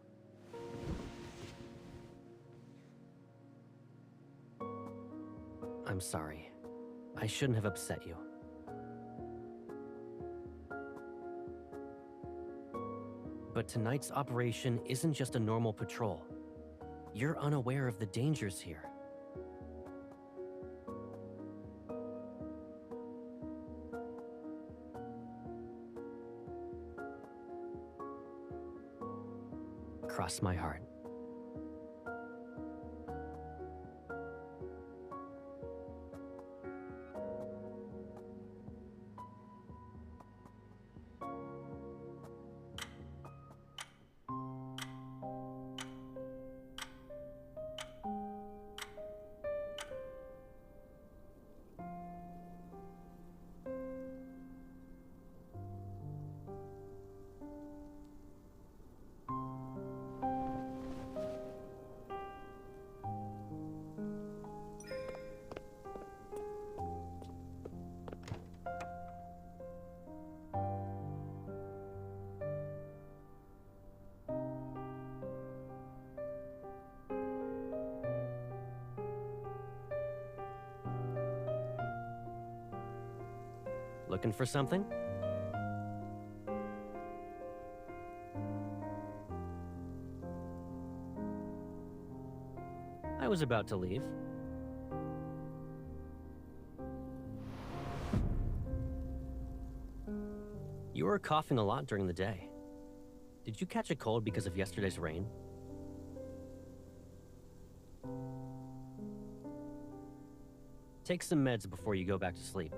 I'm sorry. I shouldn't have upset you. But tonight's operation isn't just a normal patrol. You're unaware of the dangers here. Cross my heart. Looking for something? I was about to leave. You were coughing a lot during the day. Did you catch a cold because of yesterday's rain? Take some meds before you go back to sleep.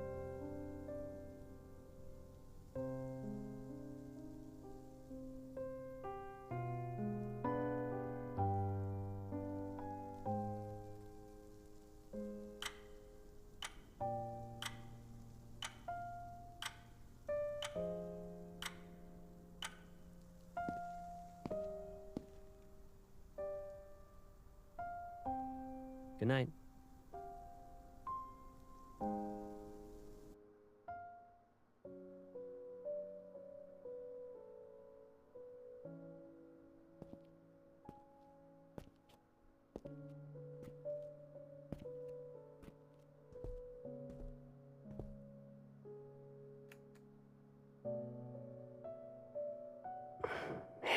Good night.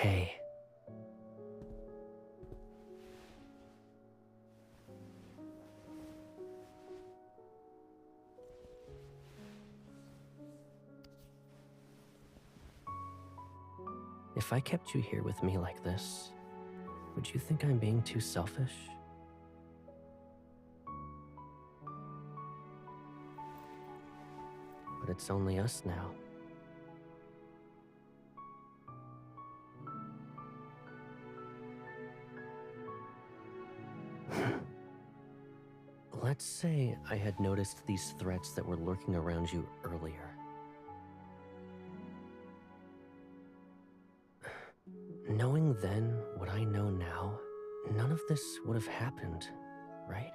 Hey. If I kept you here with me like this, would you think I'm being too selfish? But it's only us now. Let's say I had noticed these threats that were lurking around you earlier. Knowing then what I know now, none of this would have happened, right?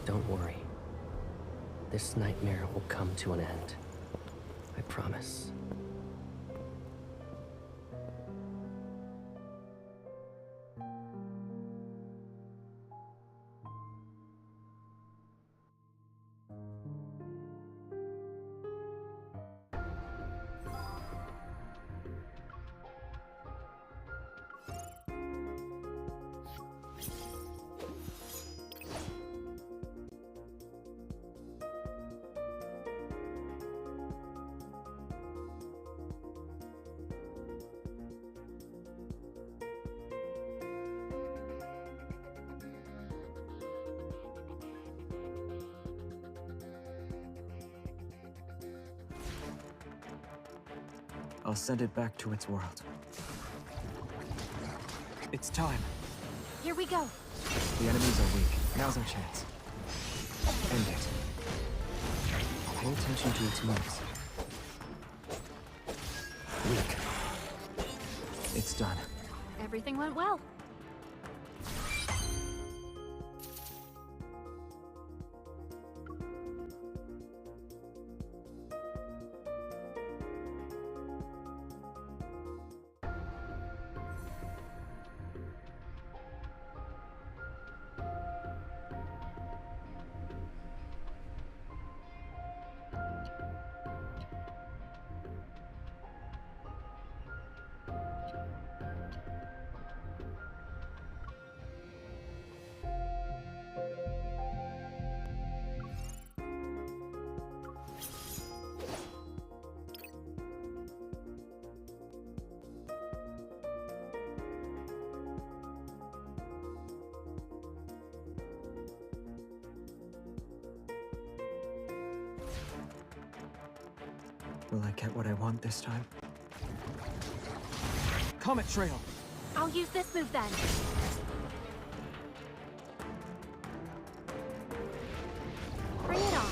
Don't worry. This nightmare will come to an end. I promise. I'll send it back to its world. It's time. Here we go. The enemies are weak. Now's our chance. End it. Pay attention to its moves. Weak. It's done. Everything went well. Will I get what I want this time? Comet Trail! I'll use this move then. Bring it on.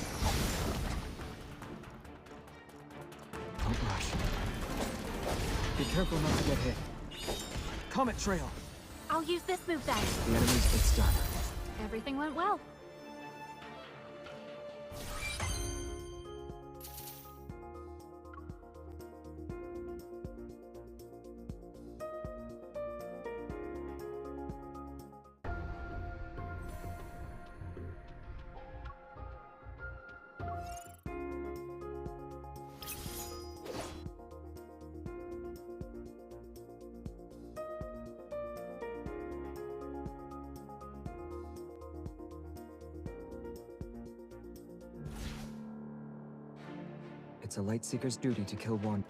Don't rush. Be careful not to get hit. Comet Trail! I'll use this move then. The enemies, it's done. Everything went well. It's a Lightseeker's duty to kill one.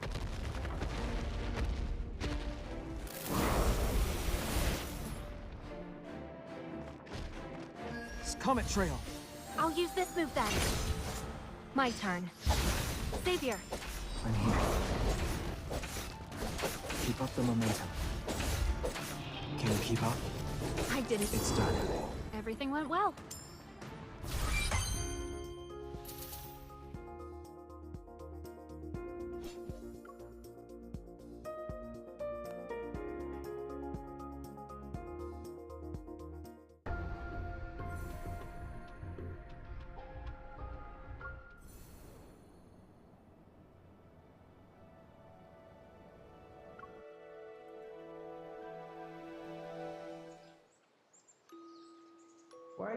Comet Trail! I'll use this move then. My turn. Savior. I'm here. Keep up the momentum. Can you keep up? I didn't. It's done. Everything went well.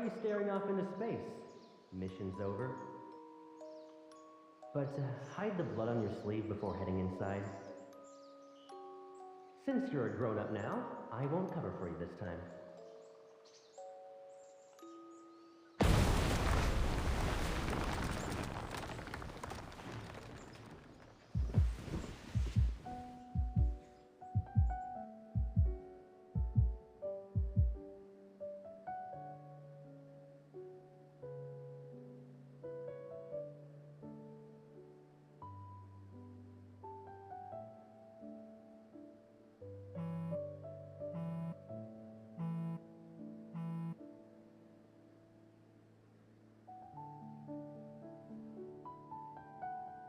you staring off into space? Mission's over. But hide the blood on your sleeve before heading inside. Since you're a grown-up now, I won't cover for you this time.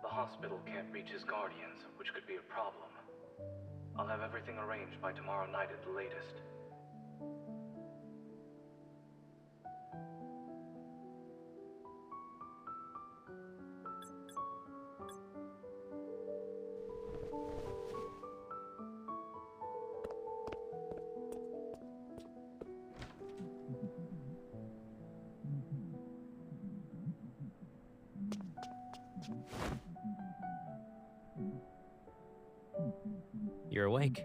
The hospital can't reach his guardians, which could be a problem. I'll have everything arranged by tomorrow night at the latest. You're awake.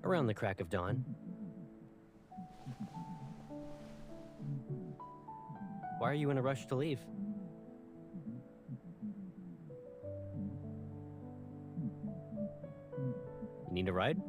Around the crack of dawn. Why are you in a rush to leave? You need a ride?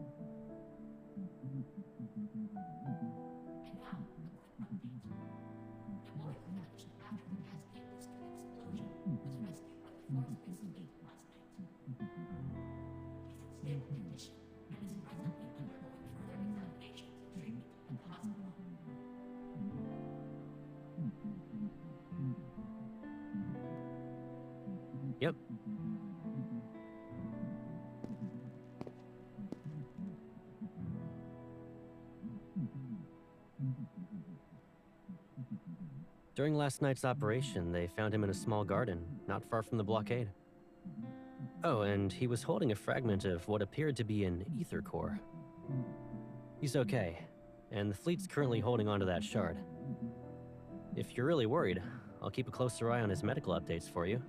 Yep. During last night's operation, they found him in a small garden, not far from the blockade. Oh, and he was holding a fragment of what appeared to be an ether core. He's okay, and the fleet's currently holding onto that shard. If you're really worried, I'll keep a closer eye on his medical updates for you.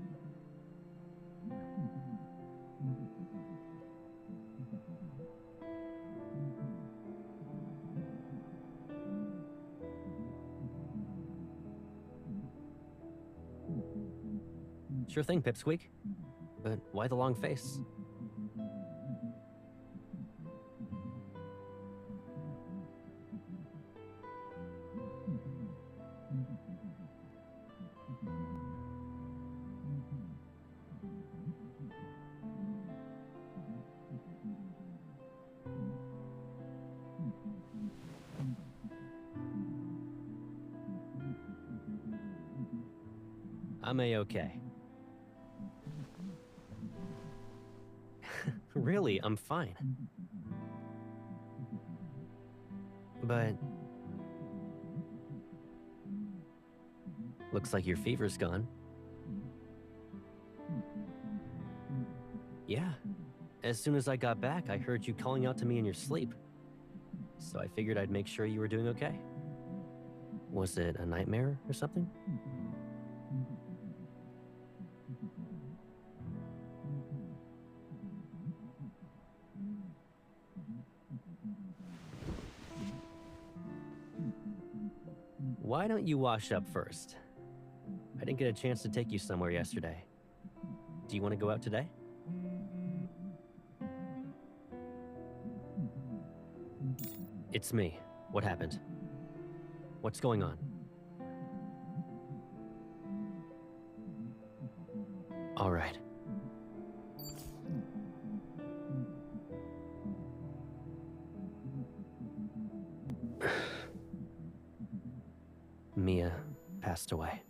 Sure thing, Pipsqueak. But why the long face? I'm A-okay. Really, I'm fine. But... looks like your fever's gone. Yeah. As soon as I got back, I heard you calling out to me in your sleep. So I figured I'd make sure you were doing okay. Was it a nightmare or something? Why don't you wash up first? I didn't get a chance to take you somewhere yesterday. Do you want to go out today? It's me. What happened? What's going on? All right. Mia passed away.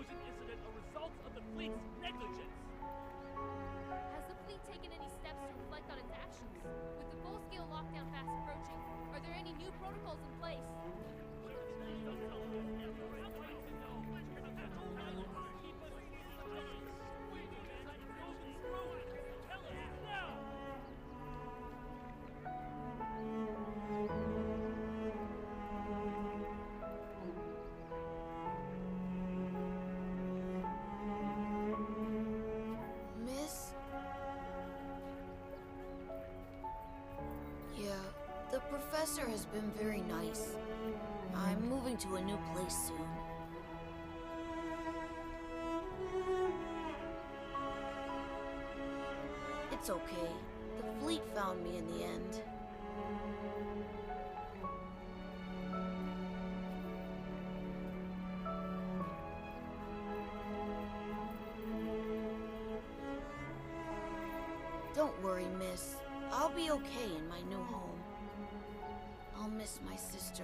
explosion incident a result of the fleet's negligence? Has the fleet taken any steps to reflect on its actions? With the full-scale lockdown fast approaching, are there any new protocols in place? Miss? Yeah, the professor has been very nice. I'm moving to a new place soon. It's okay. The fleet found me in the end. Don't worry, miss. I'll be okay in my new home. I'll miss my sister.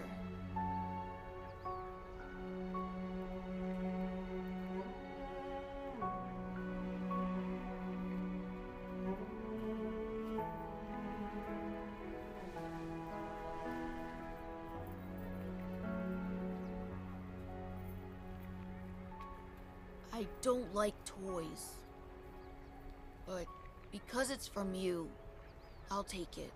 I don't like toys. But because it's from you, I'll take it.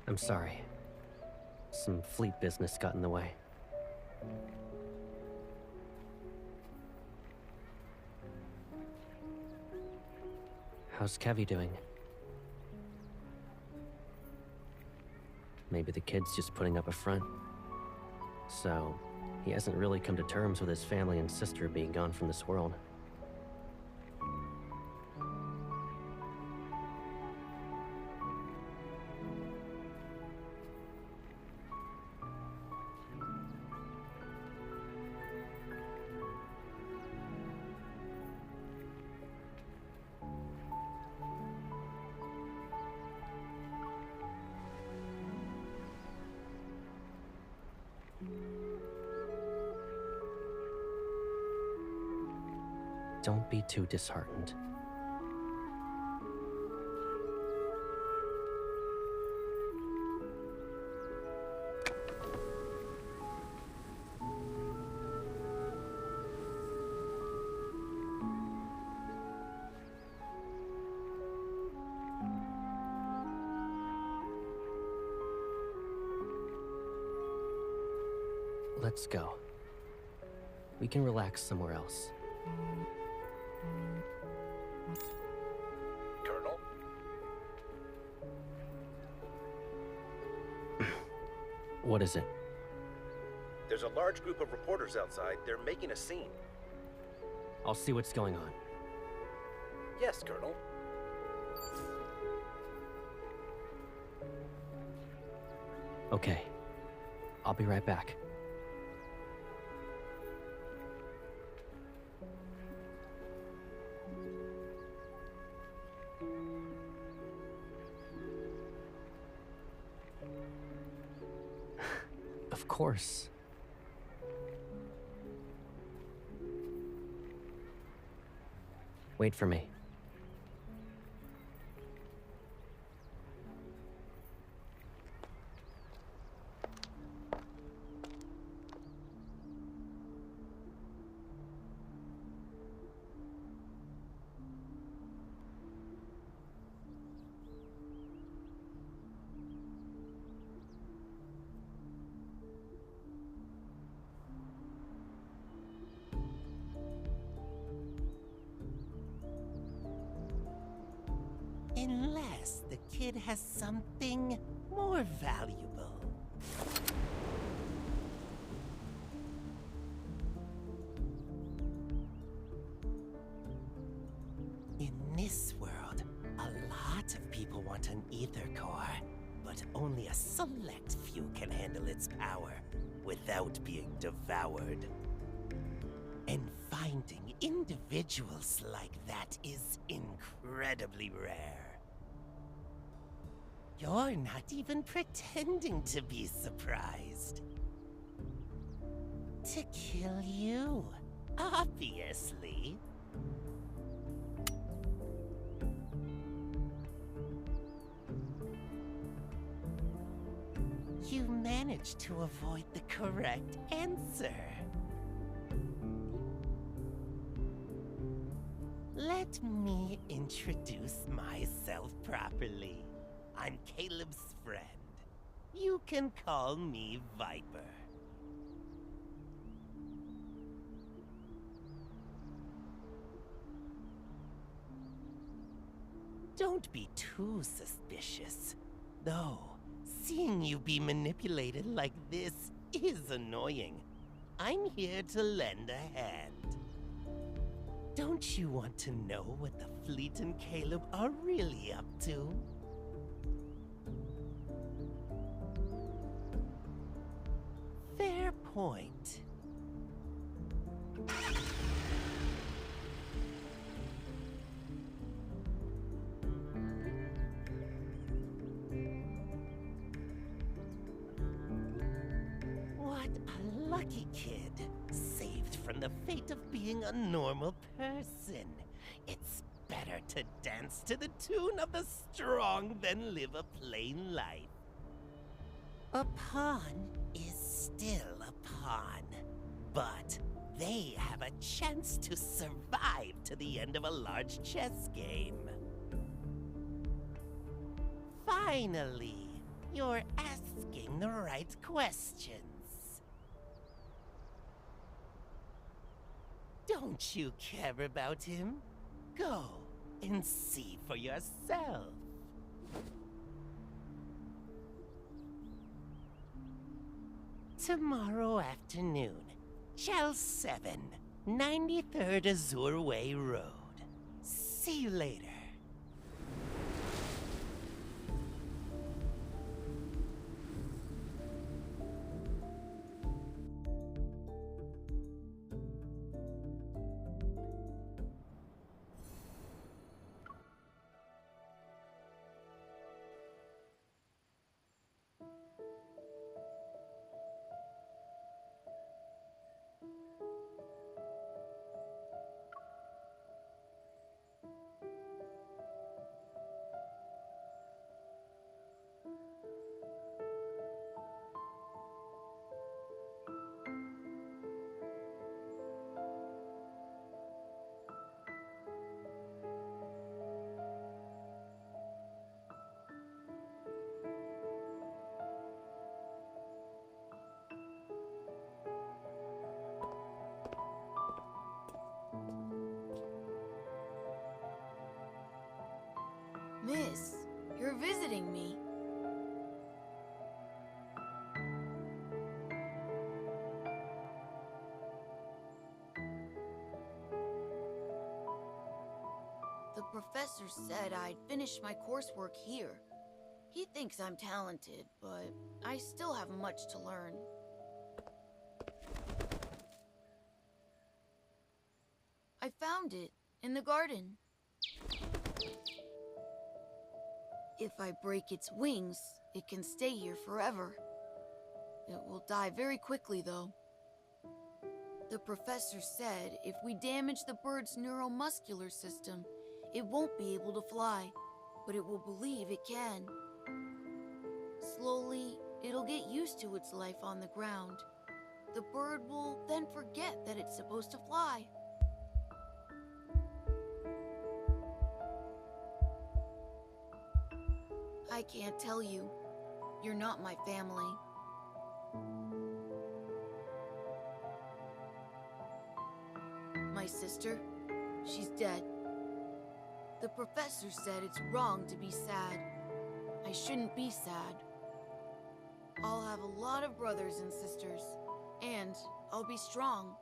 I'm sorry. Some fleet business got in the way. How's Kevy doing? Maybe the kid's just putting up a front. So, he hasn't really come to terms with his family and sister being gone from this world. Don't be too disheartened. Let's go. We can relax somewhere else. Colonel? What is it? There's a large group of reporters outside. They're making a scene. I'll see what's going on. Yes, Colonel. Okay. I'll be right back. Of course. Wait for me. Unless the kid has something more valuable. In this world, a lot of people want to but only a select few can handle its power without being devoured. And finding individuals like that is incredibly rare. You're not even pretending to be surprised. To kill you, obviously. You managed to avoid the correct answer. Let me introduce myself properly. I'm Caleb's friend. You can call me Viper. Don't be too suspicious. Though, seeing you be manipulated like this is annoying. I'm here to lend a hand. Don't you want to know what the Fleet and Caleb are really up to? Fair point. What a lucky kid. Saved from the fate of being a normal person. It's better to dance to the tune of the strong than live a plain life. A pawn is still a pawn, but they have a chance to survive to the end of a large chess game. Finally, you're asking the right questions. Don't you care about him? Go and see for yourself. Tomorrow afternoon, Chel 7, 93rd Azure Way Road. See you later. Miss, you're visiting me. The professor said I'd finish my coursework here. He thinks I'm talented, but I still have much to learn. I found it in the garden. If I break its wings, it can stay here forever. It will die very quickly, though. The professor said if we damage the bird's neuromuscular system, it won't be able to fly, but it will believe it can. Slowly, it'll get used to its life on the ground. The bird will then forget that it's supposed to fly. I can't tell you. You're not my family. My sister, she's dead. The professor said it's wrong to be sad. I shouldn't be sad. I'll have a lot of brothers and sisters, and I'll be strong.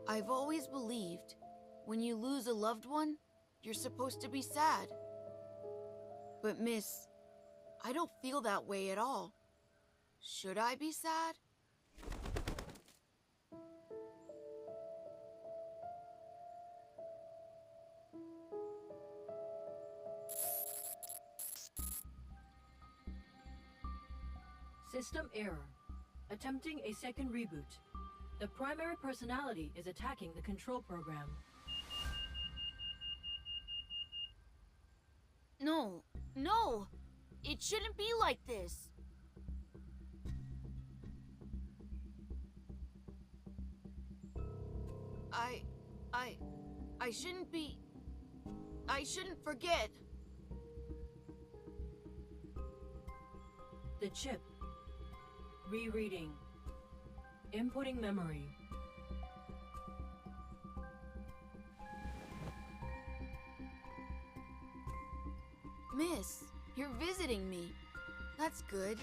I've always believed when you lose a loved one, you're supposed to be sad. But miss, I don't feel that way at all. Should I be sad? System error. Attempting a second reboot. The primary personality is attacking the control program. No, no! It shouldn't be like this! I shouldn't be... I shouldn't forget. The chip. Rereading. Inputting memory. Miss, you're visiting me. That's good.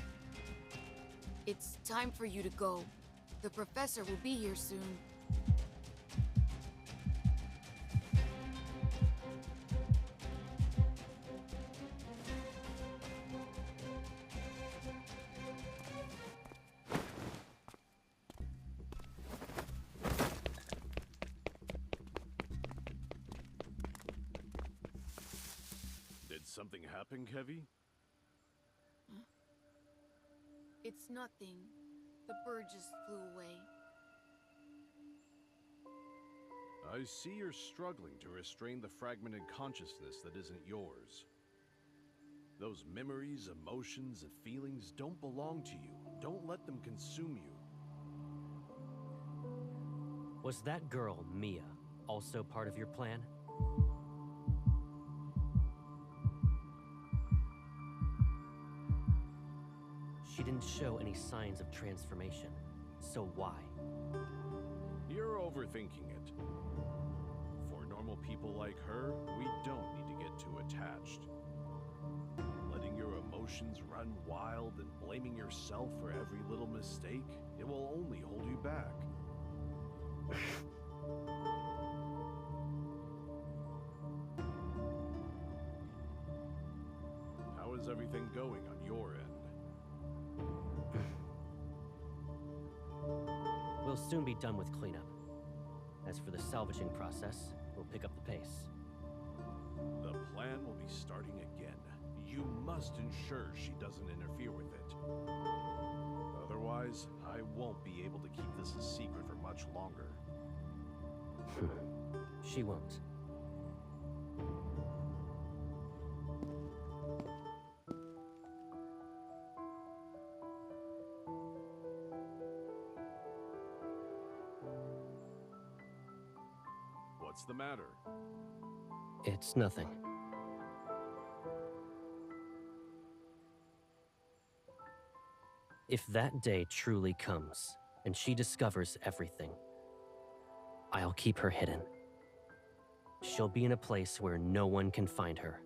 It's time for you to go. The professor will be here soon. Did something happen, Kevy? It's nothing. The bird just flew away. I see you're struggling to restrain the fragmented consciousness that isn't yours. Those memories, emotions, and feelings don't belong to you. Don't let them consume you. Was that girl, Mia, also part of your plan? She didn't show any signs of transformation, so why? You're overthinking it. For normal people like her, we don't need to get too attached. Letting your emotions run wild and blaming yourself for every little mistake, it will only hold you back. How is everything going on your end? We'll soon be done with cleanup. As for the salvaging process, we'll pick up the pace. The plan will be starting again. You must ensure she doesn't interfere with it. Otherwise, I won't be able to keep this a secret for much longer. She won't. What's the matter? It's nothing. If that day truly comes, and she discovers everything, I'll keep her hidden. She'll be in a place where no one can find her.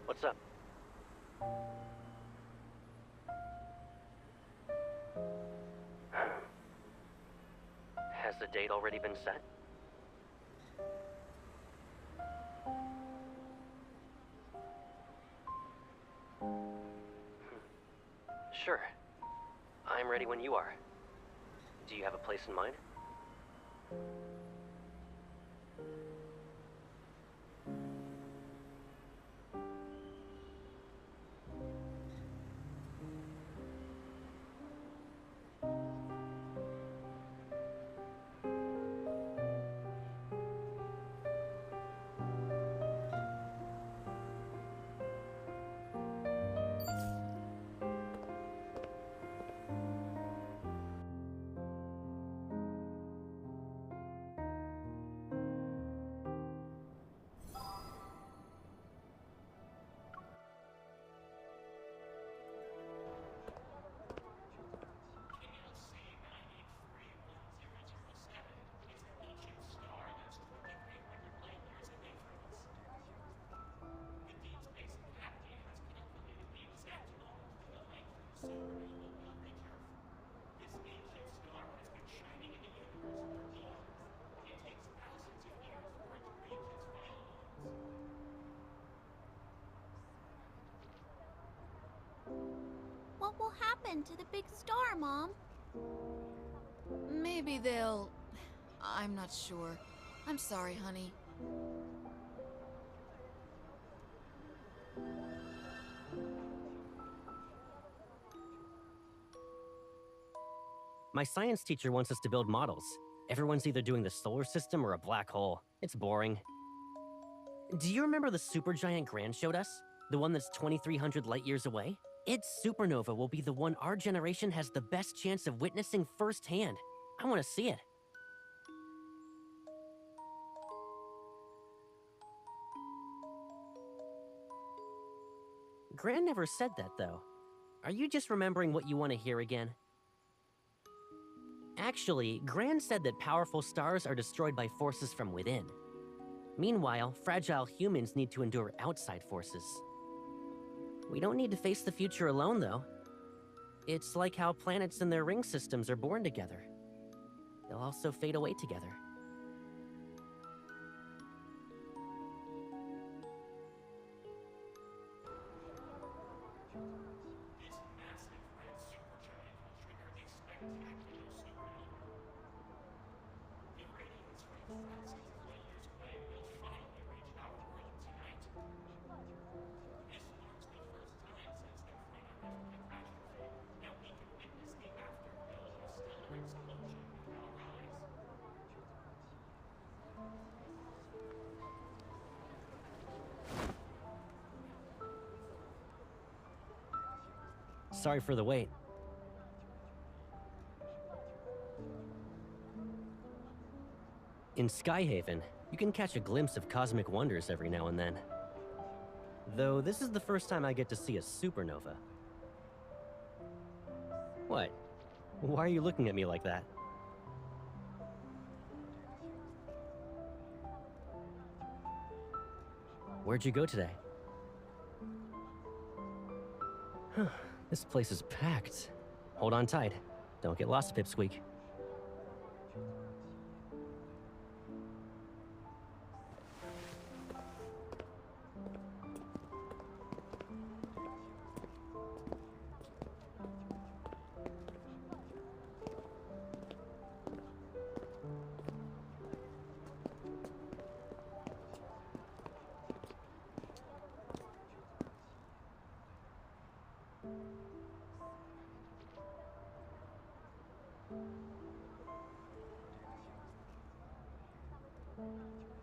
What's up? a date already been set? Sure. I'm ready when you are. Do you have a place in mind? What will happen to the big star, Mom? Maybe they'll... I'm not sure. I'm sorry, honey. My science teacher wants us to build models. Everyone's either doing the solar system or a black hole. It's boring. Do you remember the supergiant Gran showed us? The one that's 2,300 light years away? Its supernova will be the one our generation has the best chance of witnessing firsthand. I want to see it. Gran never said that, though. Are you just remembering what you want to hear again? Actually, Gran said that powerful stars are destroyed by forces from within. Meanwhile, fragile humans need to endure outside forces. We don't need to face the future alone, though. It's like how planets and their ring systems are born together. They'll also fade away together. Sorry for the wait. In Skyhaven, you can catch a glimpse of cosmic wonders every now and then. Though this is the first time I get to see a supernova. What? Why are you looking at me like that? Where'd you go today? This place is packed. Hold on tight. Don't get lost, Pipsqueak.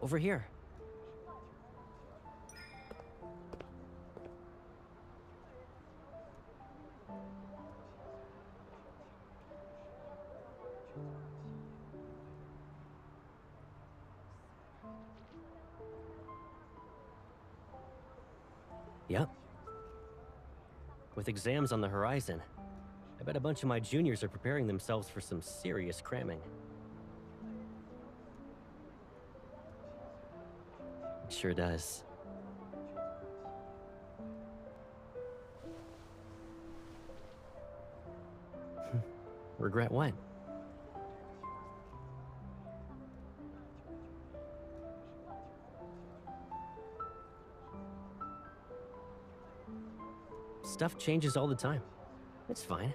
Over here. Yep. With exams on the horizon, I bet a bunch of my juniors are preparing themselves for some serious cramming. It sure does. Regret what? Stuff changes all the time. It's fine.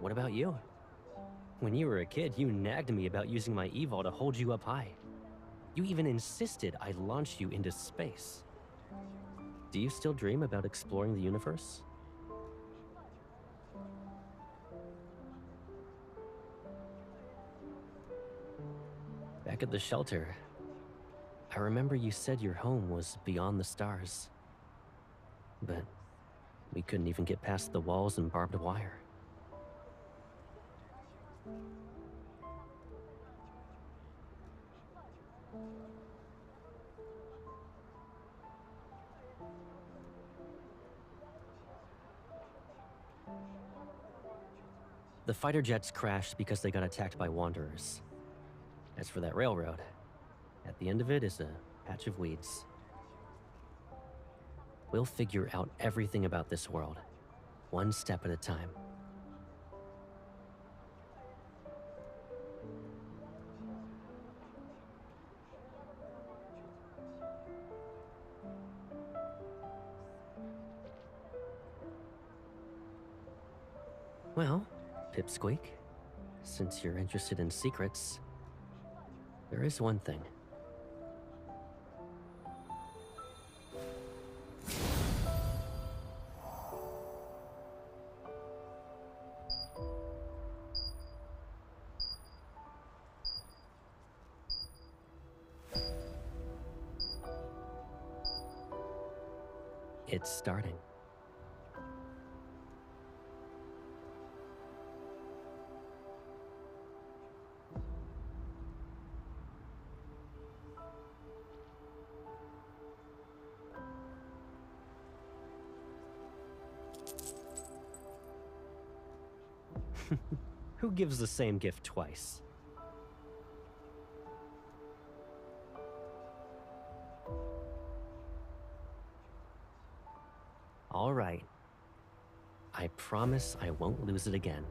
What about you? When you were a kid, you nagged me about using my evol to hold you up high. You even insisted I launch you into space. Do you still dream about exploring the universe? Back at the shelter, I remember you said your home was beyond the stars. But we couldn't even get past the walls and barbed wire. The fighter jets crashed because they got attacked by wanderers. As for that railroad, at the end of it is a patch of weeds. We'll figure out everything about this world, one step at a time. Well, Pipsqueak, since you're interested in secrets, there is one thing. It's starting. Who gives the same gift twice? All right. I promise I won't lose it again.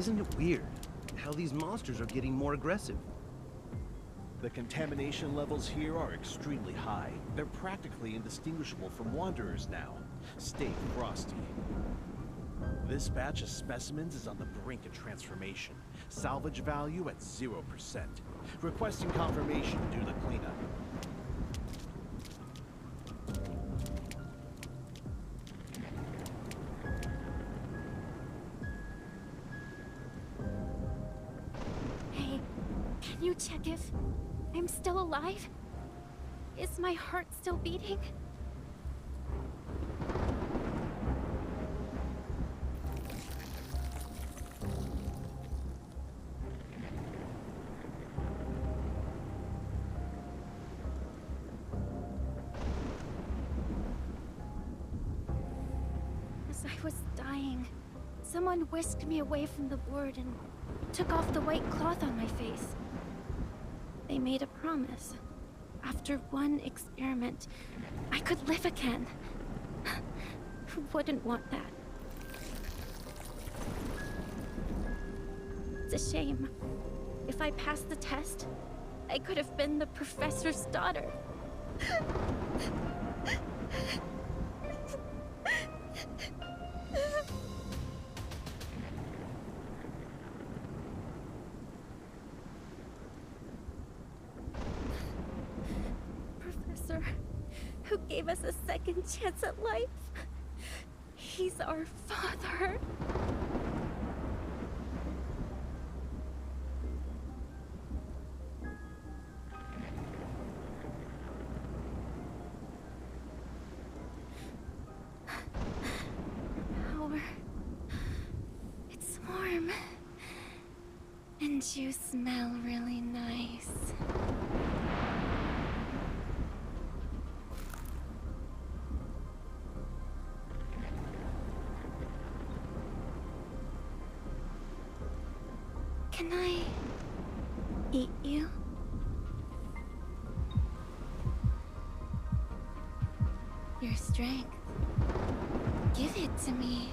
Isn't it weird how these monsters are getting more aggressive? The contamination levels here are extremely high. They're practically indistinguishable from wanderers now. Stay frosty. This batch of specimens is on the brink of transformation. Salvage value at 0%. Requesting confirmation to do the cleanup. Hey, can you check if I'm still alive? Is my heart still beating? As I was dying, someone whisked me away from the ward and took off the white cloth on my face. They made a promise. After one experiment, I could live again. Who wouldn't want that? It's a shame. If I passed the test, I could have been the professor's daughter. Professor, who gave us a second chance at life. He's our father. Power. It's warm. And you smell really nice. Can I eat you? Your strength. Give it to me.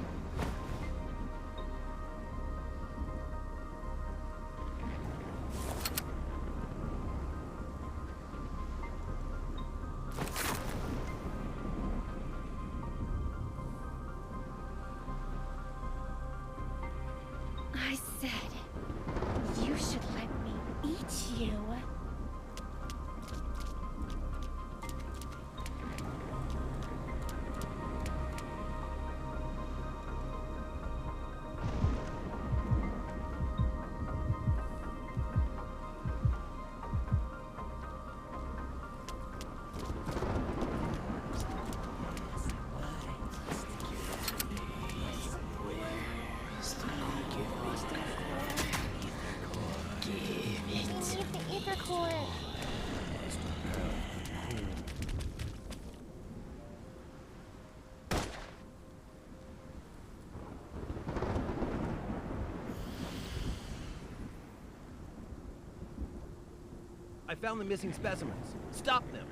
I said, you should let me eat you. I found the missing specimens. Stop them!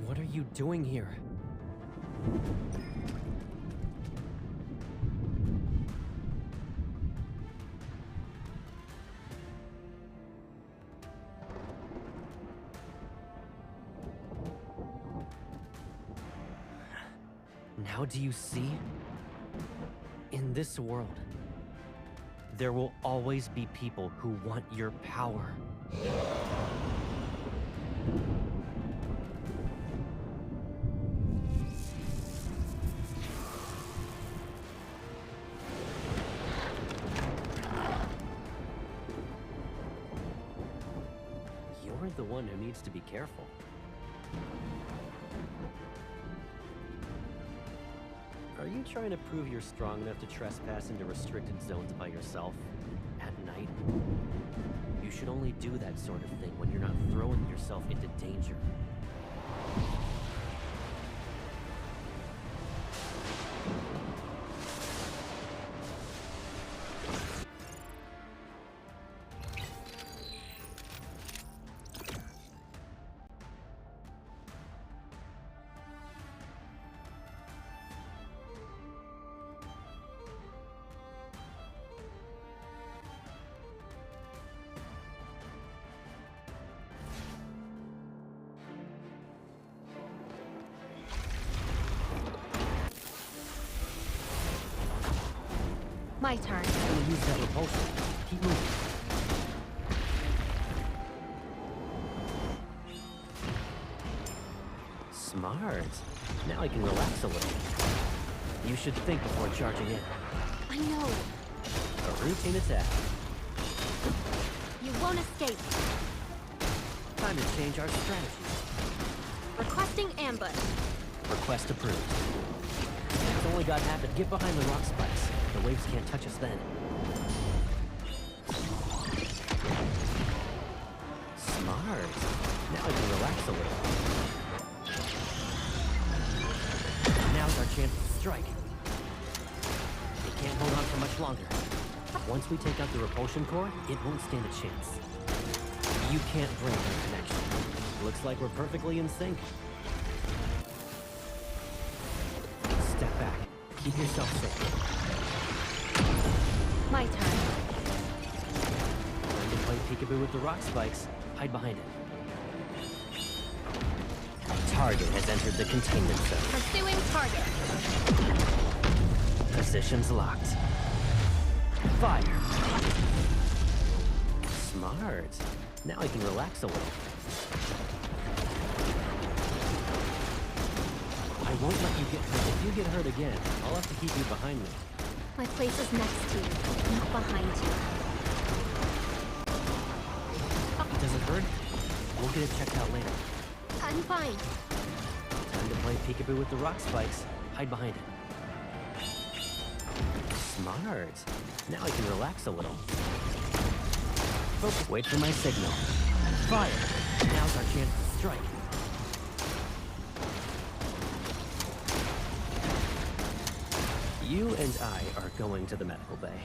What are you doing here? Now do you see? In this world, there will always be people who want your power. You're the one who needs to be careful. trying to prove you're strong enough to trespass into restricted zones by yourself at night? You should only do that sort of thing when you're not throwing yourself into danger. My turn. I'm gonna use that repulsion. Keep moving. Smart. Now I can relax a little. You should think before charging in. I know. A routine attack. You won't escape. Time to change our strategy. Requesting ambush. Request approved. It's only got half it. Get behind the rock spikes. The waves can't touch us then. Smart. Now I can relax a little. Now's our chance to strike. It can't hold on for much longer. Once we take out the repulsion core, it won't stand a chance. You can't break our connection. Looks like we're perfectly in sync. Step back. Keep yourself safe. My turn. Time to play peekaboo with the rock spikes. Hide behind it. Target has entered the containment zone. Pursuing target. Positions locked. Fire. Smart. Now I can relax a little. I won't let you get hurt. If you get hurt again, I'll have to keep you behind me. My place is next to you, not behind you. Does it hurt? We'll get it checked out later. I'm fine. Time to play peekaboo with the rock spikes. Hide behind it. Smart. Now I can relax a little. Focus. Wait for my signal. Fire. Now's our chance to strike. You and I are going to the medical bay.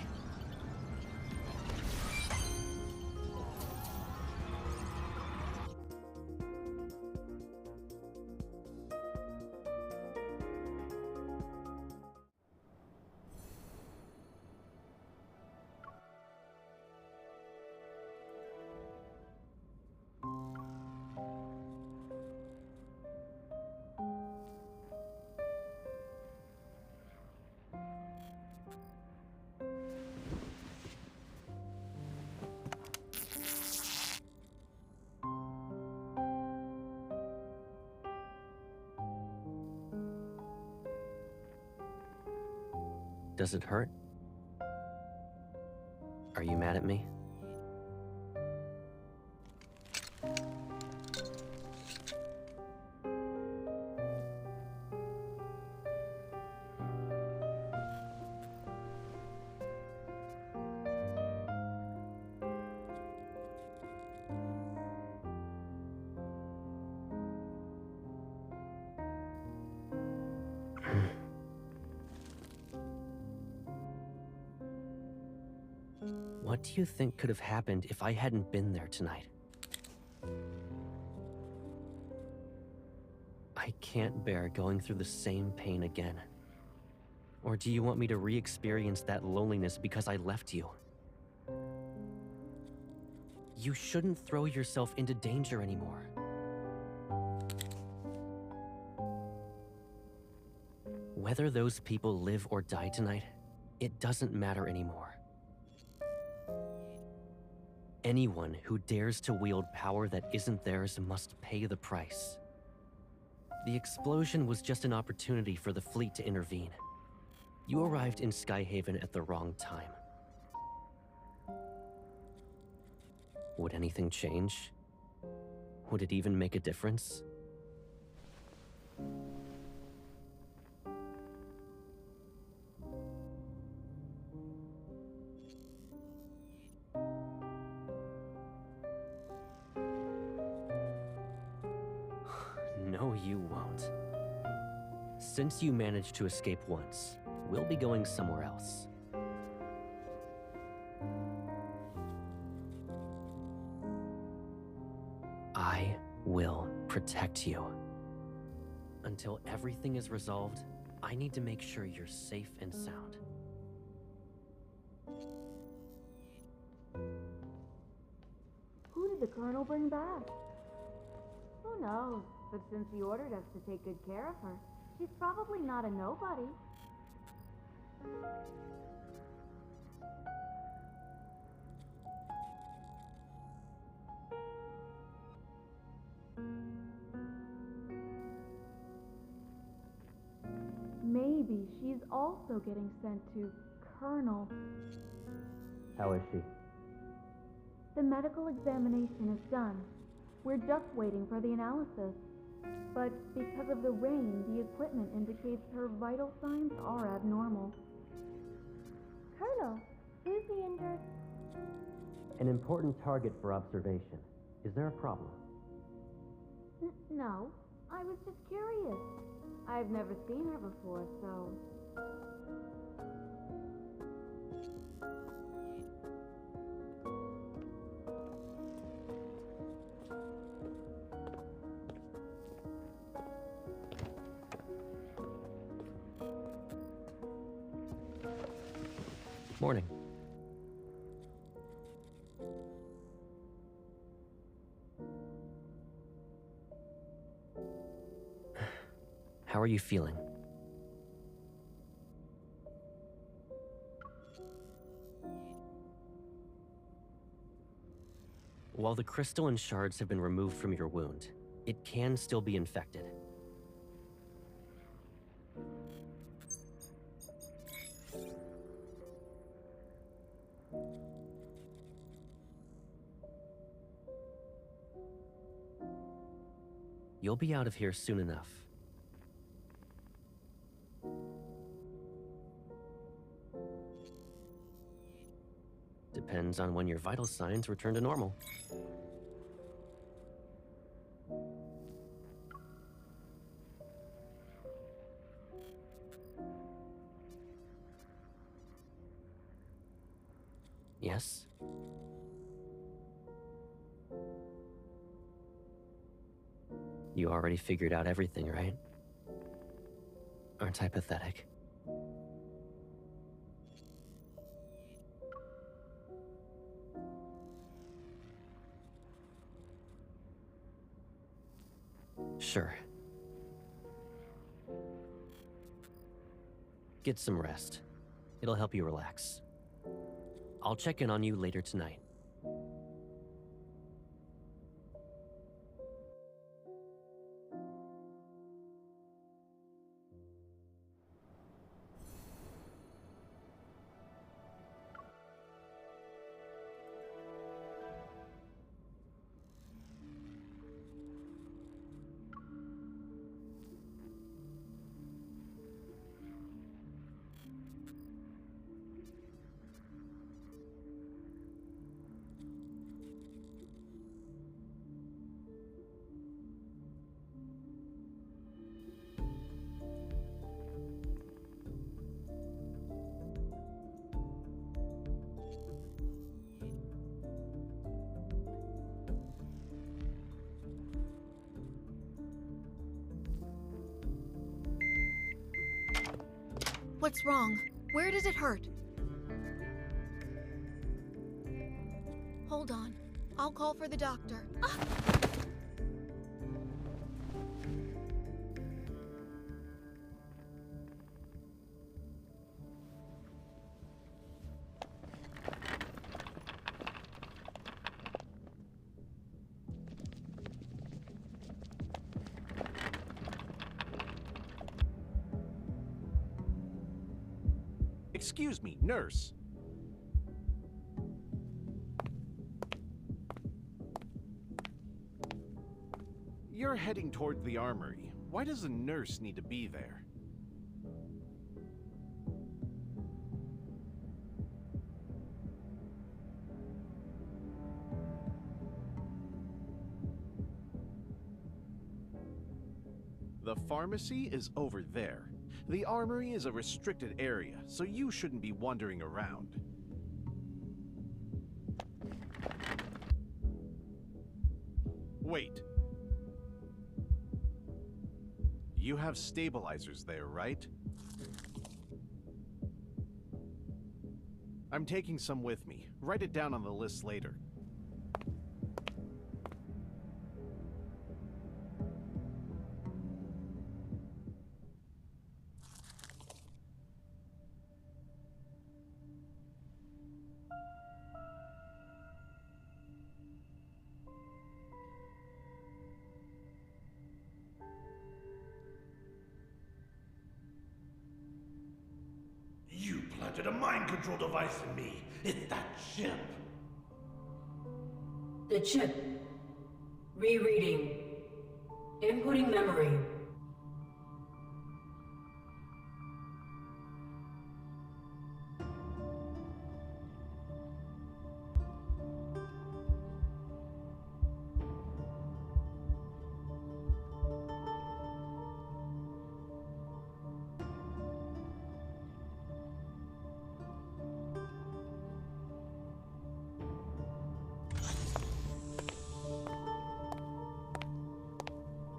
Does it hurt? Are you mad at me? What do you think could have happened if I hadn't been there tonight? I can't bear going through the same pain again. Or do you want me to re-experience that loneliness because I left you? You shouldn't throw yourself into danger anymore. Whether those people live or die tonight, it doesn't matter anymore. Anyone who dares to wield power that isn't theirs must pay the price. The explosion was just an opportunity for the fleet to intervene. You arrived in Skyhaven at the wrong time. Would anything change? Would it even make a difference? you won't. Since you managed to escape once, we'll be going somewhere else. I will protect you. Until everything is resolved, I need to make sure you're safe and sound. Who did the Colonel bring back? Who knows? But since he ordered us to take good care of her, she's probably not a nobody. Maybe she's also getting sent to Colonel. How is she? The medical examination is done. We're just waiting for the analysis. But because of the rain, the equipment indicates her vital signs are abnormal. Colonel, who's the injured? An important target for observation. Is there a problem? No, I was just curious. I've never seen her before, so... Morning. How are you feeling? While the crystalline shards have been removed from your wound, it can still be infected. You'll be out of here soon enough. Depends on when your vital signs return to normal. Yes? You already figured out everything, right? Aren't I pathetic? Sure. Get some rest. It'll help you relax. I'll check in on you later tonight. What's wrong? Where does it hurt? Hold on. I'll call for the doctor. Ah! Excuse me, nurse. You're heading toward the armory. Why does a nurse need to be there? The pharmacy is over there. The armory is a restricted area, so you shouldn't be wandering around. Wait. You have stabilizers there, right? I'm taking some with me. Write it down on the list later. You planted a mind control device in me. It's that chip. The chip. Rereading. Inputting memory.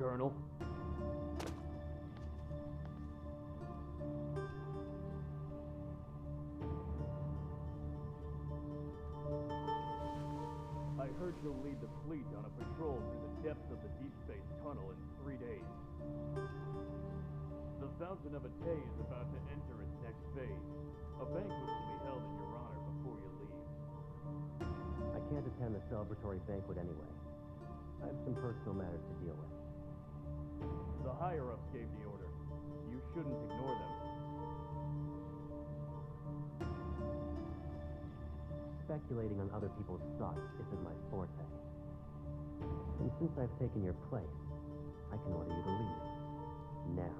Colonel? I heard you'll lead the fleet on a patrol through the depths of the Deepspace tunnel in 3 days. The Fountain of Atay is about to enter its next phase. A banquet will be held in your honor before you leave. I can't attend the celebratory banquet anyway. I have some personal matters to deal with. The higher-ups gave the order. You shouldn't ignore them. Speculating on other people's thoughts isn't my forte. And since I've taken your place, I can order you to leave. Now.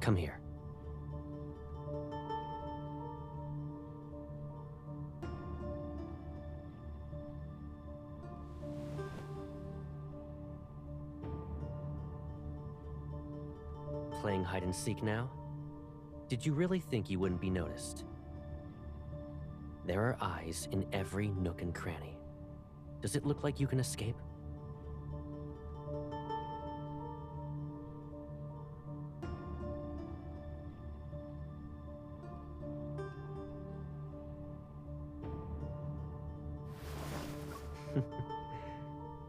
Come here. Playing hide and seek now? Did you really think you wouldn't be noticed? There are eyes in every nook and cranny. Does it look like you can escape?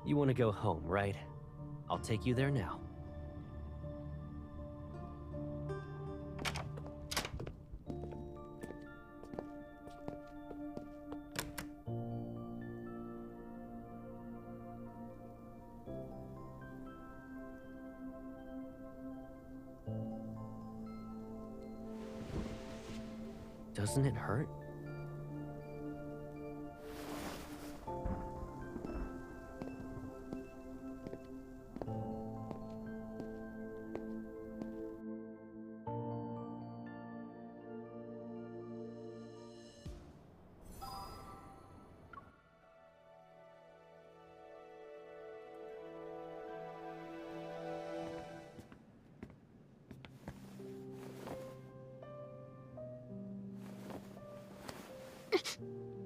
You want to go home, right? I'll take you there now. Doesn't it hurt?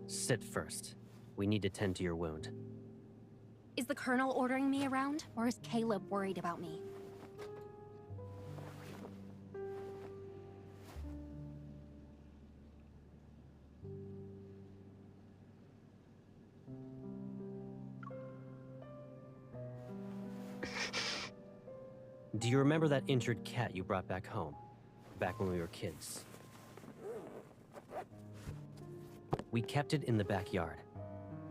Sit first. We need to tend to your wound. Is the Colonel ordering me around, or is Caleb worried about me? Do you remember that injured cat you brought back home? Back when we were kids? We kept it in the backyard,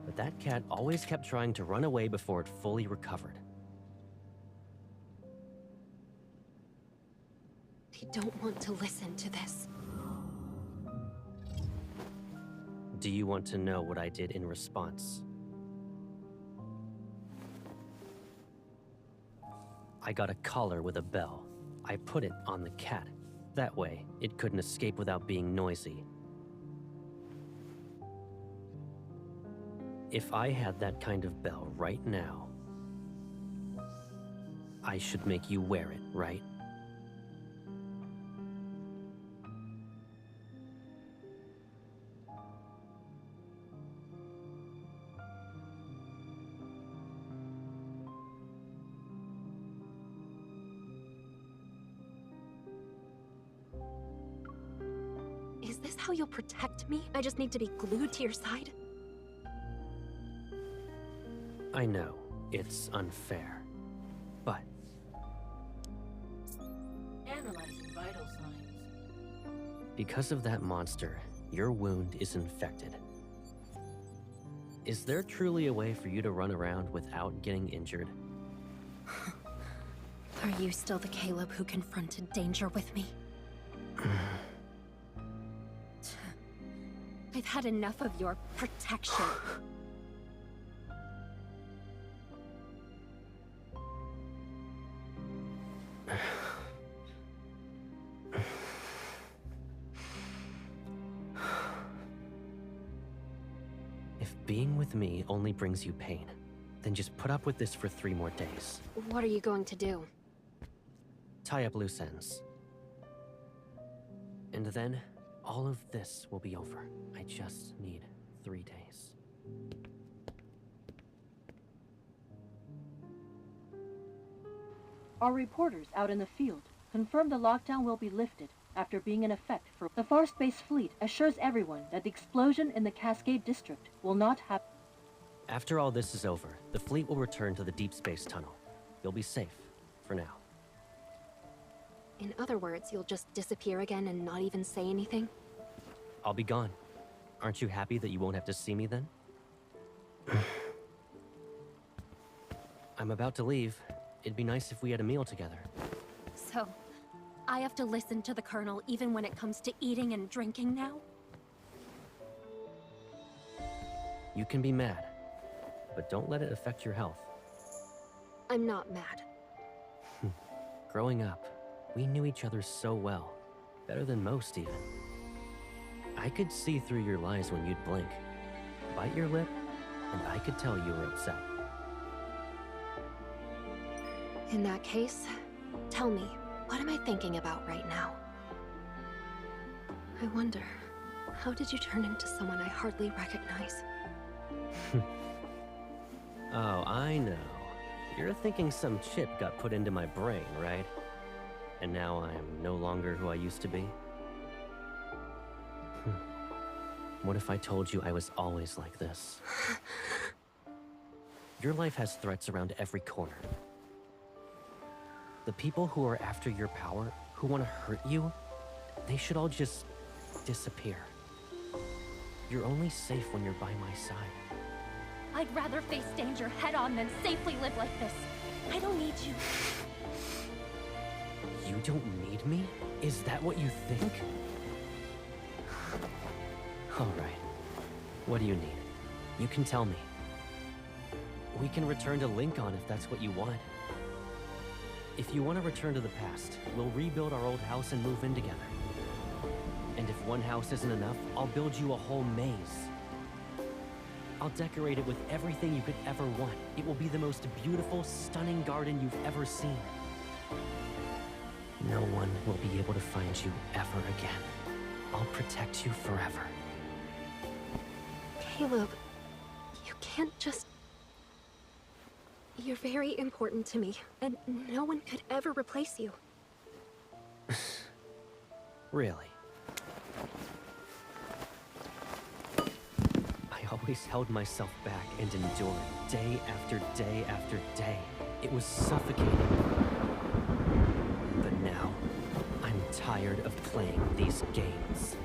but that cat always kept trying to run away before it fully recovered. I don't want to listen to this. Do you want to know what I did in response? I got a collar with a bell. I put it on the cat. That way, it couldn't escape without being noisy. If I had that kind of bell right now, I should make you wear it, right? Is this how you'll protect me? I just need to be glued to your side? I know, it's unfair, but... Analyzing vital signs. Because of that monster, your wound is infected. Is there truly a way for you to run around without getting injured? Are you still the Caleb who confronted danger with me? I've had enough of your protection. If being with me only brings you pain, then just put up with this for 3 more days. What are you going to do? Tie up loose ends. And then, all of this will be over. I just need 3 days. Our reporters out in the field confirm the lockdown will be lifted after being in effect for... The Farspace fleet assures everyone that the explosion in the Cascade District will not happen. After all this is over, the fleet will return to the Deepspace tunnel. You'll be safe, for now. In other words, you'll just disappear again and not even say anything? I'll be gone. Aren't you happy that you won't have to see me then? I'm about to leave. It'd be nice if we had a meal together. So, I have to listen to the Colonel even when it comes to eating and drinking now? You can be mad, but don't let it affect your health. I'm not mad. Growing up, we knew each other so well. Better than most, even. I could see through your lies when you'd blink. Bite your lip, and I could tell you were upset. In that case, tell me, what am I thinking about right now? I wonder, how did you turn into someone I hardly recognize? Oh, I know. You're thinking some chip got put into my brain, right? And now I'm no longer who I used to be? What if I told you I was always like this? Your life has threats around every corner. The people who are after your power, who want to hurt you, they should all just disappear. You're only safe when you're by my side. I'd rather face danger head-on than safely live like this. I don't need you. You don't need me? Is that what you think? All right. What do you need? You can tell me. We can return to Lincoln if that's what you want. If you want to return to the past, we'll rebuild our old house and move in together. And if one house isn't enough, I'll build you a whole maze. I'll decorate it with everything you could ever want. It will be the most beautiful, stunning garden you've ever seen. No one will be able to find you ever again. I'll protect you forever. Caleb, you can't just... You're very important to me, and no one could ever replace you. Really? I always held myself back and endured, day after day after day. It was suffocating. But now, I'm tired of playing these games.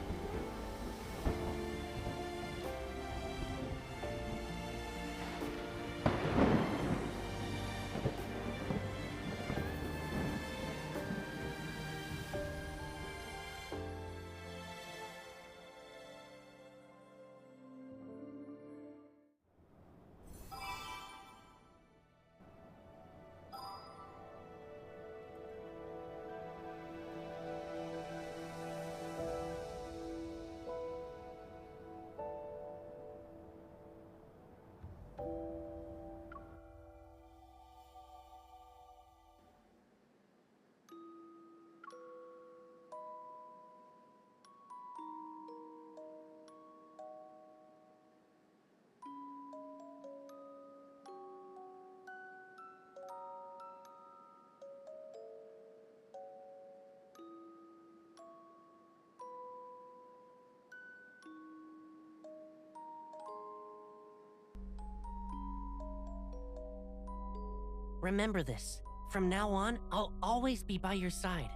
remember this. From now on, I'll always be by your side.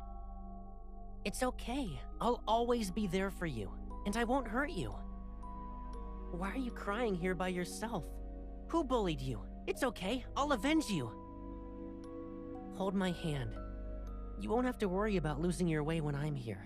It's okay. I'll always be there for you, and I won't hurt you. Why are you crying here by yourself? Who bullied you? It's okay. I'll avenge you. Hold my hand. You won't have to worry about losing your way when I'm here.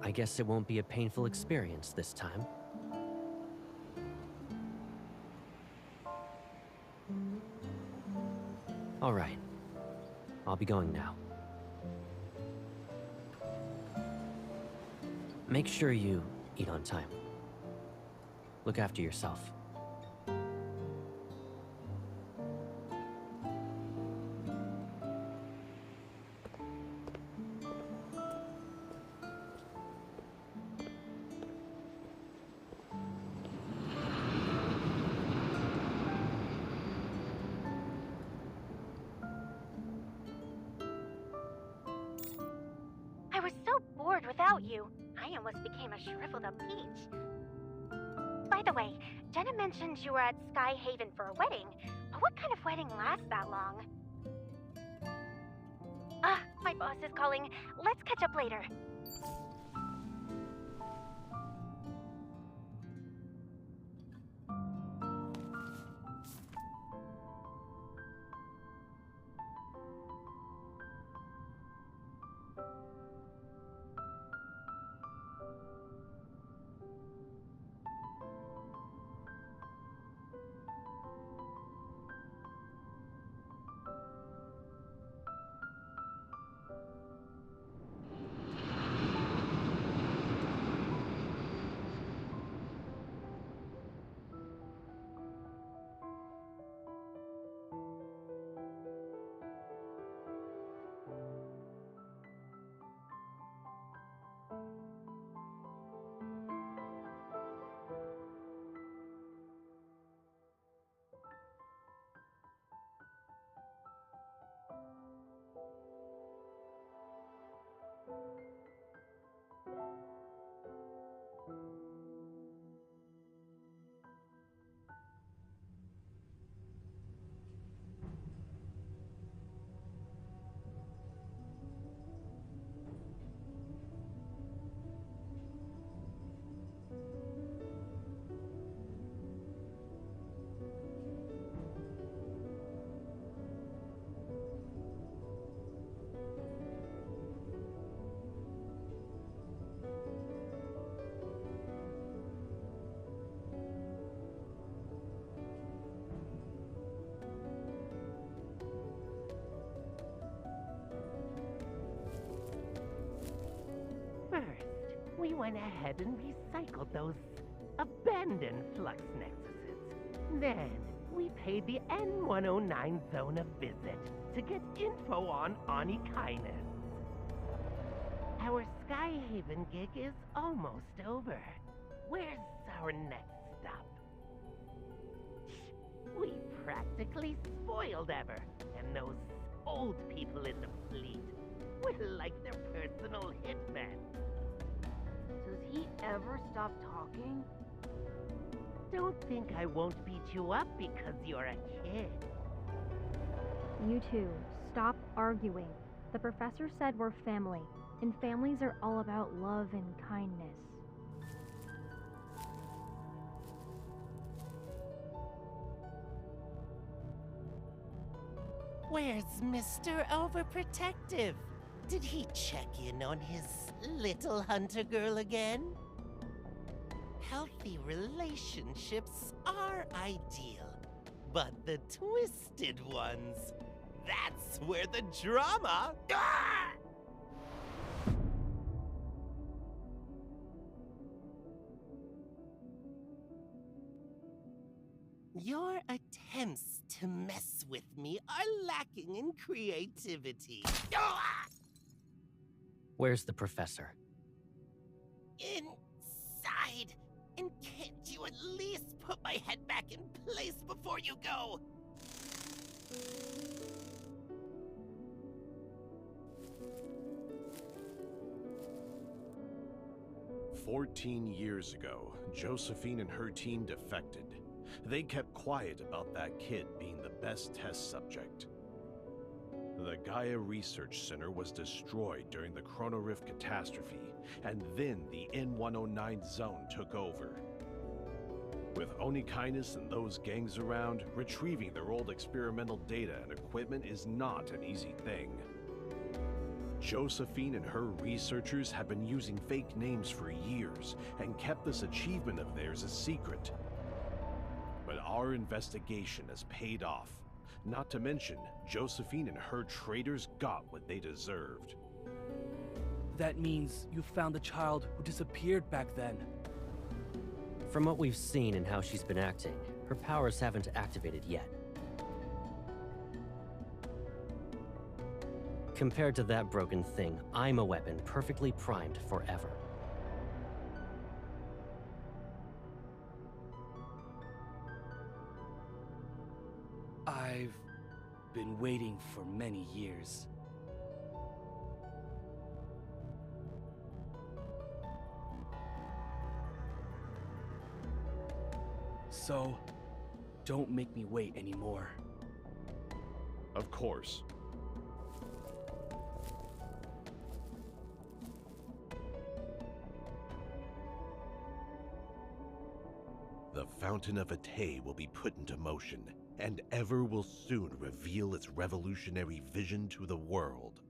I guess it won't be a painful experience this time. All right. I'll be going now. Make sure you eat on time. Look after yourself. I was so bored without you. I almost became a shriveled up peach. By the way, Jenna mentioned you were at Sky Haven for a wedding. What kind of wedding lasts that long? Ah, my boss is calling. Let's catch up later. First, we went ahead and recycled those abandoned flux nexuses. Then, we paid the N109 zone a visit to get info on Onikainen. Our Skyhaven gig is almost over. Where's our next stop? We practically spoiled Ever, and those old people in the fleet were like their personal hitmen. Does he ever stop talking? Don't think I won't beat you up because you're a kid. You two, stop arguing. The professor said we're family, and families are all about love and kindness. Where's Mr. Overprotective? Did he check in on his little hunter girl again? Healthy relationships are ideal, but the twisted ones, that's where the drama... Ah! Your attempts to mess with me are lacking in creativity. Ah! Where's the professor? inside. And can't you at least put my head back in place before you go? 14 years ago, Josephine and her team defected. They kept quiet about that kid being the best test subject. The Gaia Research Center was destroyed during the Chrono Rift catastrophe, and then the N109 zone took over. With Onikainus and those gangs around, retrieving their old experimental data and equipment is not an easy thing. Josephine and her researchers have been using fake names for years and kept this achievement of theirs a secret. But our investigation has paid off. Not to mention, Josephine and her traitors got what they deserved. That means you found the child who disappeared back then. From what we've seen and how she's been acting, her powers haven't activated yet. Compared to that broken thing, I'm a weapon perfectly primed forever. I've been waiting for many years. So, don't make me wait anymore. Of course. The Fountain of Atay will be put into motion, and Ever will soon reveal its revolutionary vision to the world.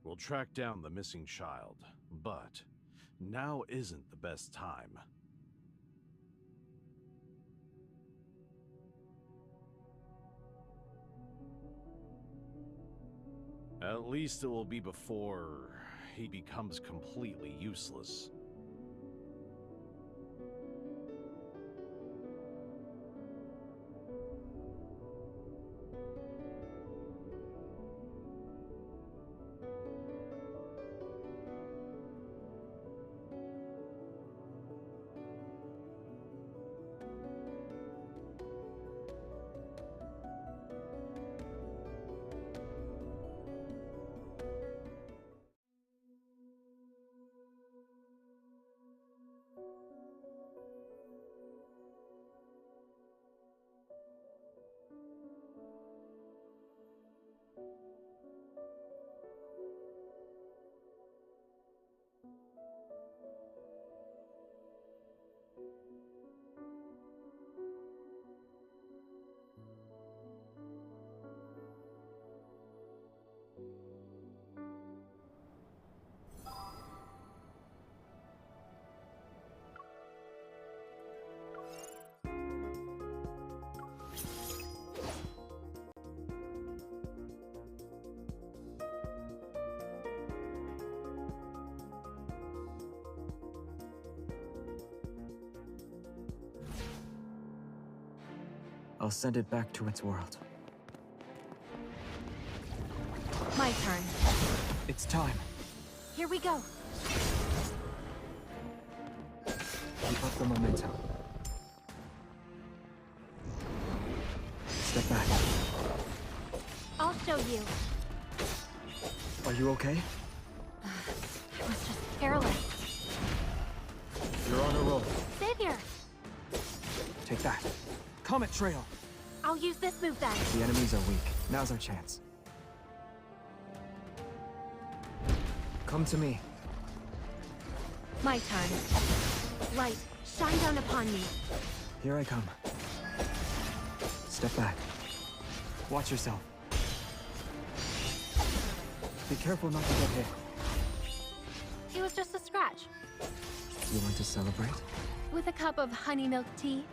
We'll track down the missing child, but now isn't the best time. At least it will be before he becomes completely useless. I'll send it back to its world. My turn. It's time. Here we go. Keep up the momentum. Step back. I'll show you. Are you okay? I was just careless. You're on a roll. Sit here. Take that. Comet Trail! I'll use this move then. The enemies are weak. Now's our chance. Come to me. My turn. Light, shine down upon me. Here I come. Step back. Watch yourself. Be careful not to get hit. It was just a scratch. You want to celebrate? With a cup of honey milk tea.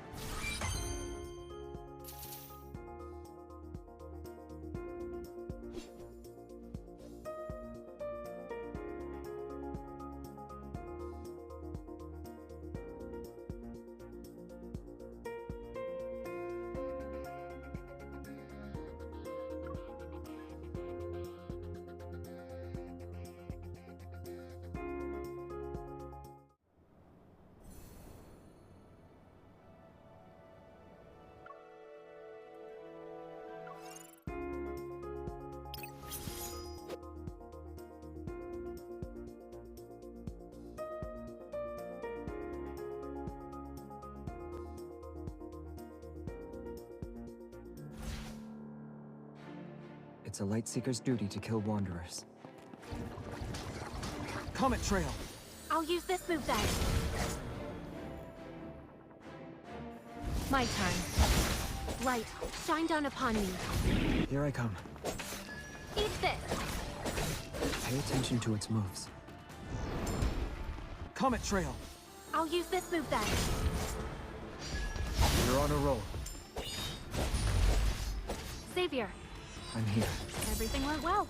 It's a Lightseeker's duty to kill Wanderers. Comet Trail! I'll use this move then. My turn. Light, shine down upon me. Here I come. Eat this. Pay attention to its moves. Comet Trail! I'll use this move then. You're on a roll. Savior. I'm here. Everything went well.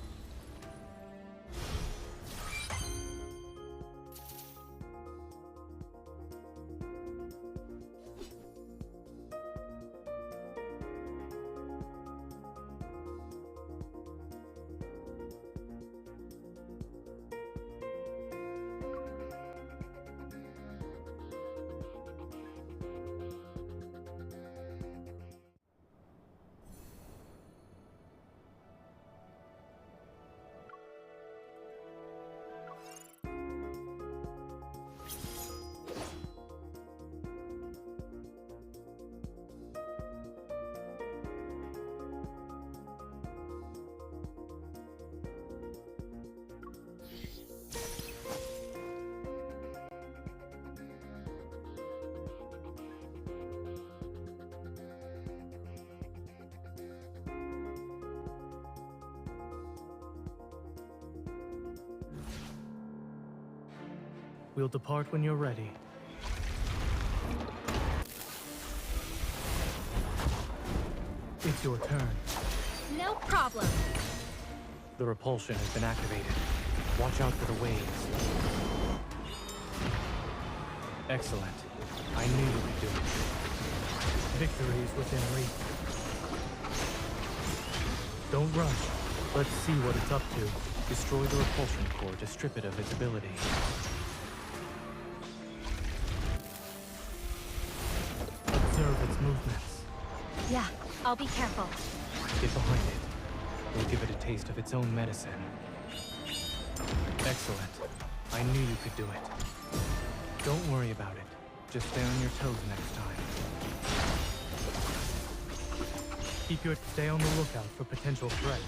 We'll depart when you're ready. It's your turn. No problem. The repulsion has been activated. Watch out for the waves. Excellent. I knew you could do it. Victory is within reach. Don't rush. Let's see what it's up to. Destroy the repulsion core to strip it of its ability. Observe its movements. Yeah, I'll be careful. Get behind it. We'll give it a taste of its own medicine. Excellent. I knew you could do it. Don't worry about it. Just stay on your toes next time. Stay on the lookout for potential threats.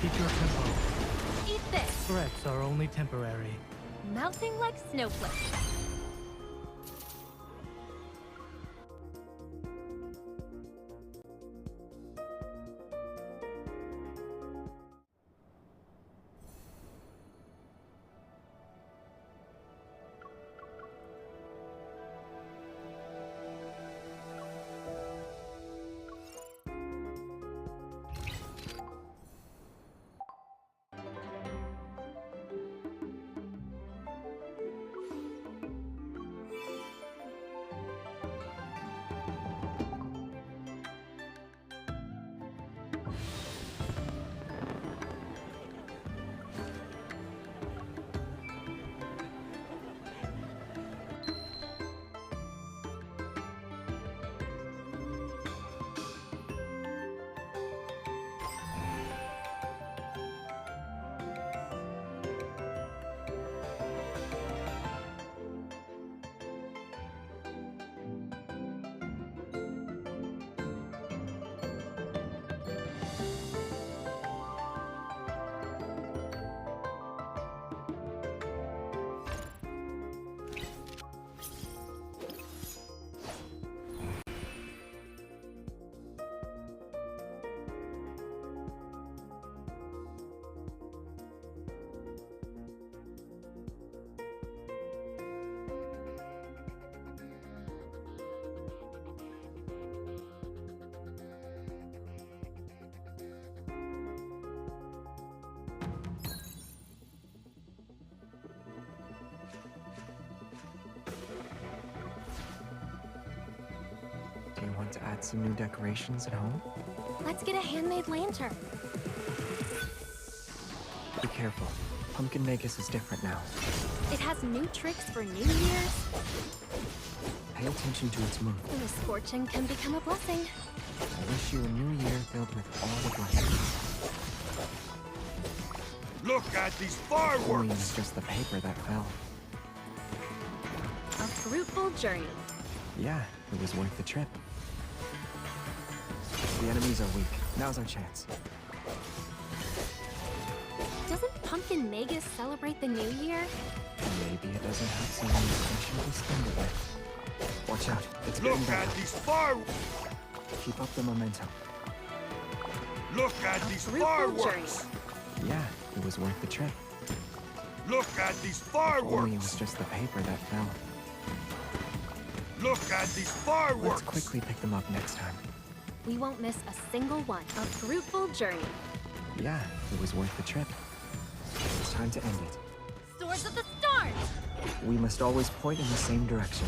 Keep your tempo. Eat this. Threats are only temporary. Melting like snowflakes. Do you want to add some new decorations at home? Let's get a handmade lantern. Be careful. Pumpkin Magus is different now. It has new tricks for New Year's. Pay attention to its moves. Misfortune can become a blessing. I wish you a new year filled with all the blessings. Look at these Only fireworks! it's just the paper that fell. A fruitful journey. Yeah, it was worth the trip. The enemies are weak. Now's our chance. Doesn't Pumpkin Magus celebrate the New Year? Maybe it doesn't have someone special to spend it with. Watch out. It's getting Look better. at these fireworks! Keep up the momentum. Look at these fireworks! Yeah, it was worth the trip. Look at these If only it fireworks! was just the paper that fell. Look at these fireworks! Let's quickly pick them up next time. We won't miss a single one. A fruitful journey. Yeah, it was worth the trip. It's time to end it. Swords of the Stars! We must always point in the same direction.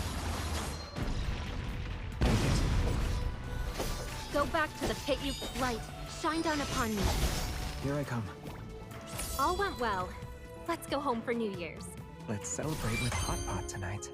Take it. Go back to the pit you light. Shine down upon me. Here I come. All went well. Let's go home for New Year's. Let's celebrate with Hot Pot tonight.